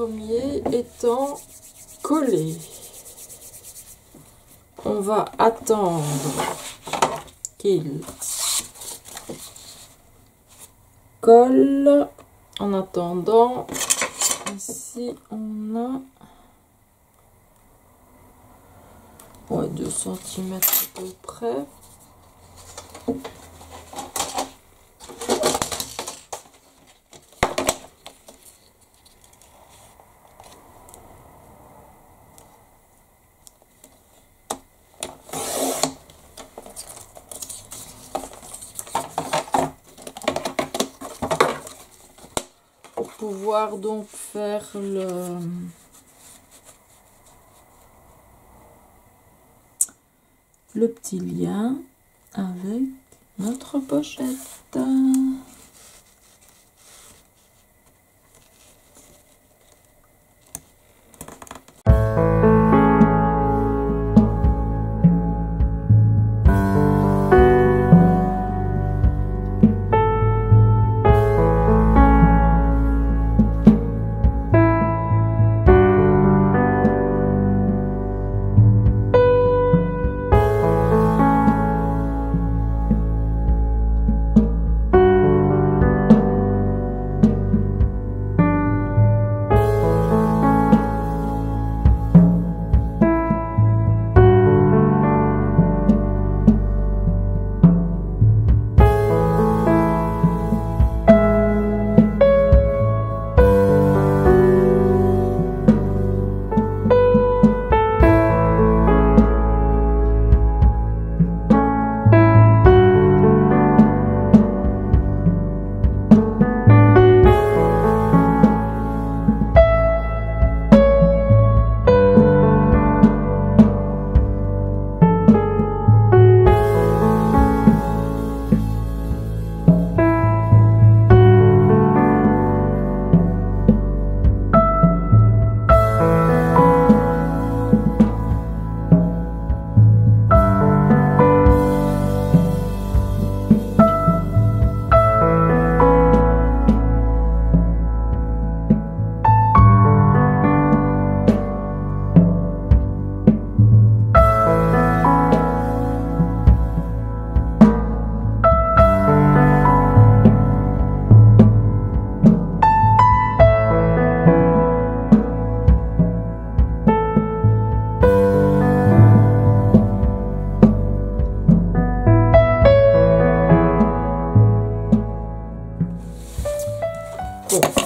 premier étant collé. On va attendre qu'il colle. En attendant, ici on a 2 cm à peu près. Pour pouvoir donc faire le petit lien avec notre pochette.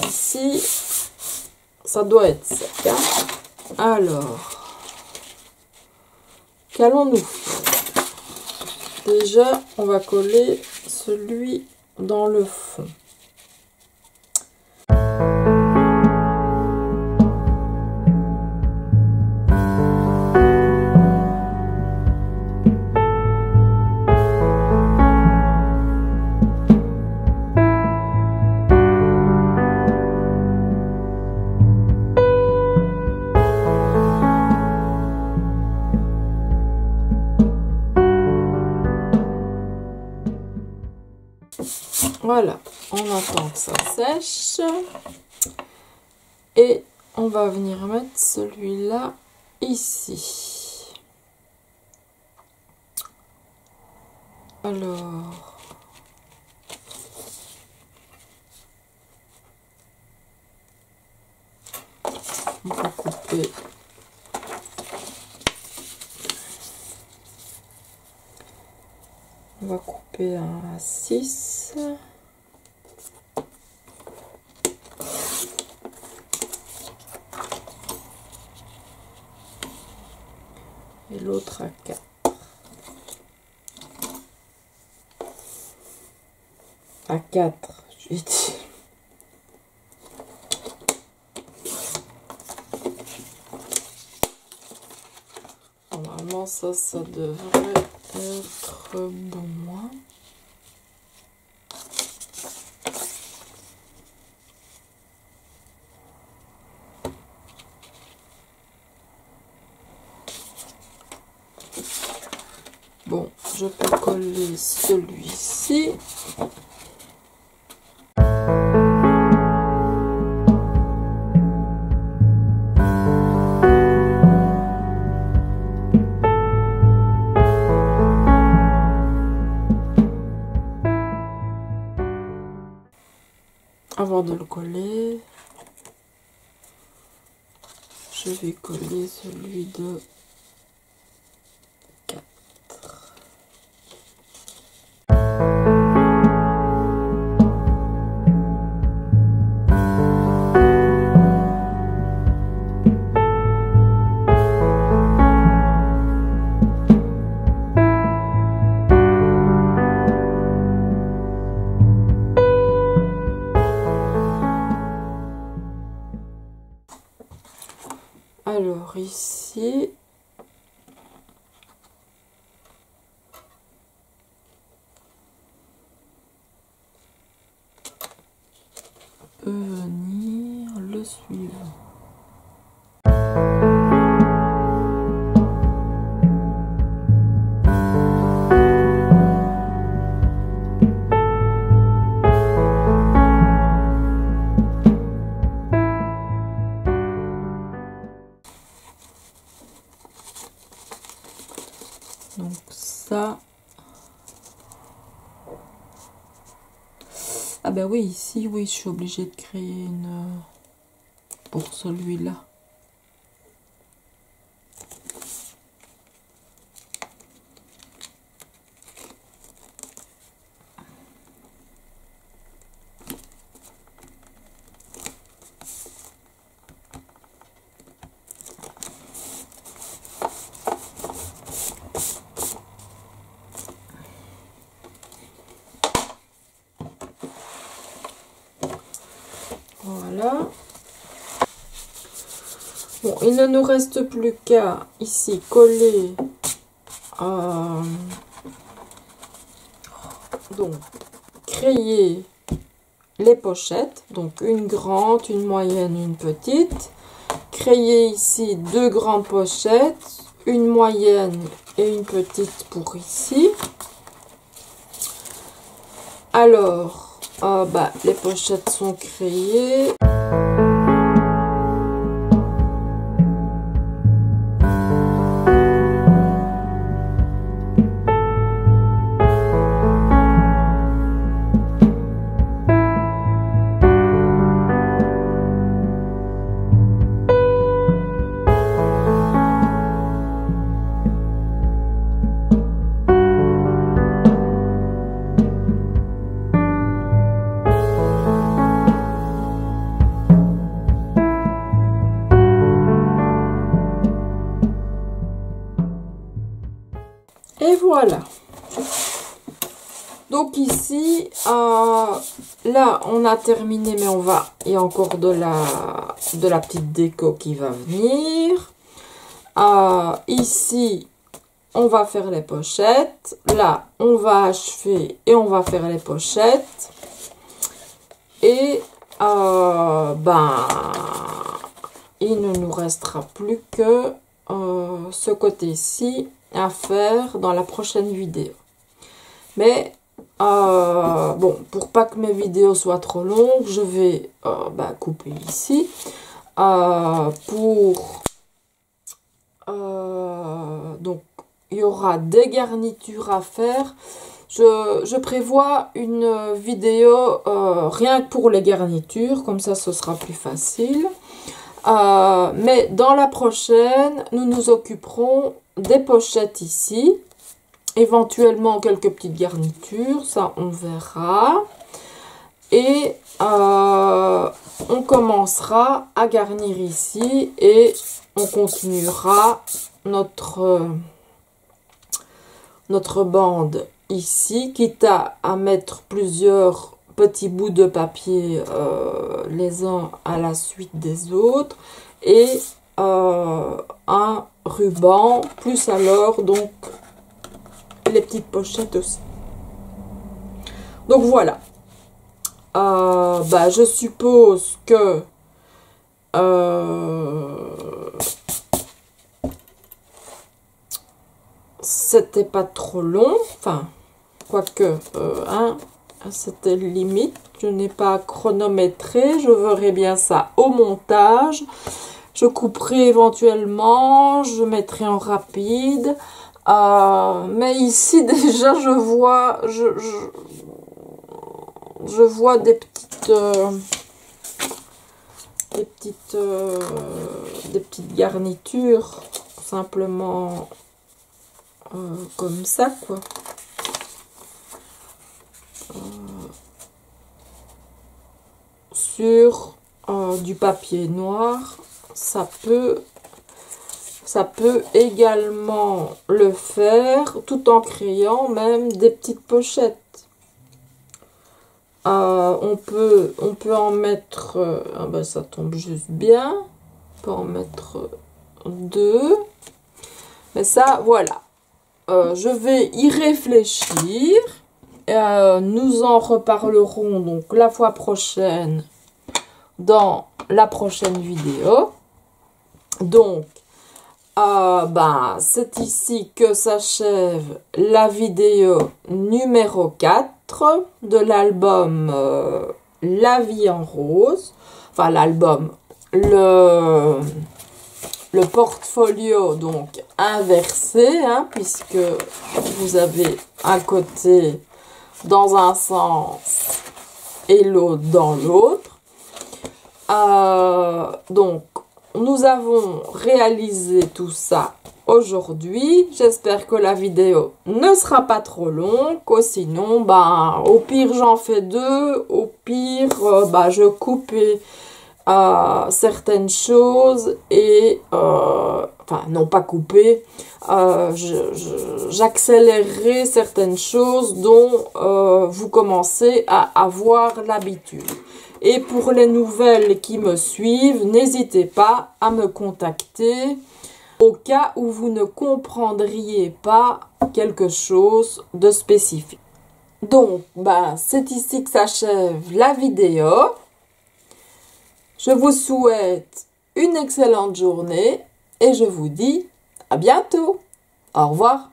Ici, ça doit être sec. Hein. Alors, qu'allons-nous faire? Déjà, on va coller celui dans le fond. Voilà, on attend que ça sèche et on va venir mettre celui-là ici. Alors, on va couper. On va couper à 6. Et l'autre à 4. À 4, j'ai dit. Normalement, ça devrait être bon. Bon, je peux coller celui-ci. avant de le coller, je vais coller celui de 4. Alors ici, peut venir le suivant. Donc ça, ah ben oui, ici, oui, je suis obligée de créer une pour celui-là. Voilà. Bon, il ne nous reste plus qu'à ici coller donc créer les pochettes, donc une grande, une moyenne, une petite. Créer ici 2 grandes pochettes, une moyenne et une petite pour ici. Alors, les pochettes sont créées. Et voilà. Donc ici, là on a terminé, mais il y a encore de la petite déco qui va venir. Ici, on va faire les pochettes. Là, on va achever et on va faire les pochettes. Et il ne nous restera plus que ce côté-ci à faire dans la prochaine vidéo. Mais bon, pour pas que mes vidéos soient trop longues, je vais couper ici donc il y aura des garnitures à faire. Je prévois une vidéo rien que pour les garnitures, comme ça ce sera plus facile. Mais dans la prochaine, nous nous occuperons des pochettes ici, éventuellement quelques petites garnitures, ça on verra. Et on commencera à garnir ici et on continuera notre bande ici, quitte à mettre plusieurs petits bouts de papier les uns à la suite des autres, et un ruban, plus alors donc les petites pochettes aussi. Donc voilà. Je suppose que c'était pas trop long, enfin quoique c'était limite. Je n'ai pas chronométré, je verrai bien ça au montage. Je couperai éventuellement, je mettrai en rapide. Mais ici déjà je vois, je vois des petites garnitures, simplement comme ça, quoi. Sur du papier noir, ça peut également le faire, tout en créant même des petites pochettes. On peut en mettre, ah ben ça tombe juste bien, on peut en mettre 2, mais ça, voilà. Je vais y réfléchir, nous en reparlerons donc la fois prochaine, dans la prochaine vidéo. Donc, ben, c'est ici que s'achève la vidéo numéro 4 de l'album La vie en rose. Enfin, l'album, le portfolio donc inversé, hein, puisque vous avez un côté dans un sens et l'autre dans l'autre. Donc, nous avons réalisé tout ça aujourd'hui. J'espère que la vidéo ne sera pas trop longue. Sinon, ben, au pire, j'en fais 2. Au pire, ben, je coupe certaines choses et... enfin, non pas couper. J'accélérerai certaines choses dont vous commencez à avoir l'habitude. Et pour les nouvelles qui me suivent, n'hésitez pas à me contacter au cas où vous ne comprendriez pas quelque chose de spécifique. Donc, ben, c'est ici que s'achève la vidéo. Je vous souhaite une excellente journée et je vous dis à bientôt. Au revoir.